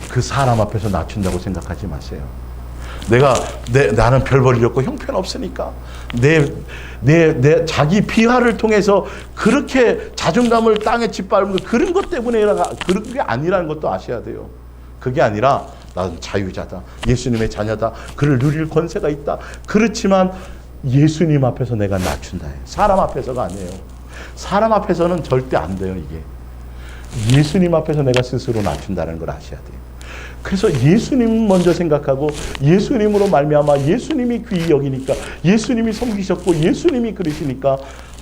그 사람 앞에서 낮춘다고 생각하지 마세요. 나는 별 볼일 없고 형편없으니까 내 자기 비하를 통해서 그렇게 자존감을 땅에 짓밟은 그런 것 때문에 그런 게 아니라는 것도 아셔야 돼요. 그게 아니라 나는 자유자다. 예수님의 자녀다. 그를 누릴 권세가 있다. 그렇지만 예수님 앞에서 내가 낮춘다. 사람 앞에서가 아니에요. 사람 앞에서는 절대 안 돼요. 이게 예수님 앞에서 내가 스스로 낮춘다는 걸 아셔야 돼요. 그래서 예수님 먼저 생각하고 예수님으로 말미암아 예수님이 귀히 여기니까, 예수님이 섬기셨고 예수님이 그러시니까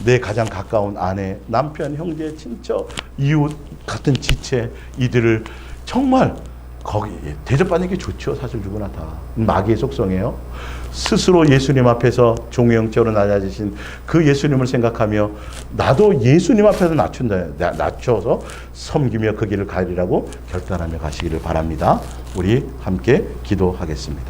내 가장 가까운 아내, 남편, 형제, 친척, 이웃 같은 지체 이들을 정말 거기 대접받는 게 좋죠. 사실 누구나 다. 마귀의 속성이에요. 스스로 예수님 앞에서 종의 형체로 낮아지신 그 예수님을 생각하며 나도 예수님 앞에서 낮춰서 섬기며 그 길을 가리라고 결단하며 가시기를 바랍니다. 우리 함께 기도하겠습니다.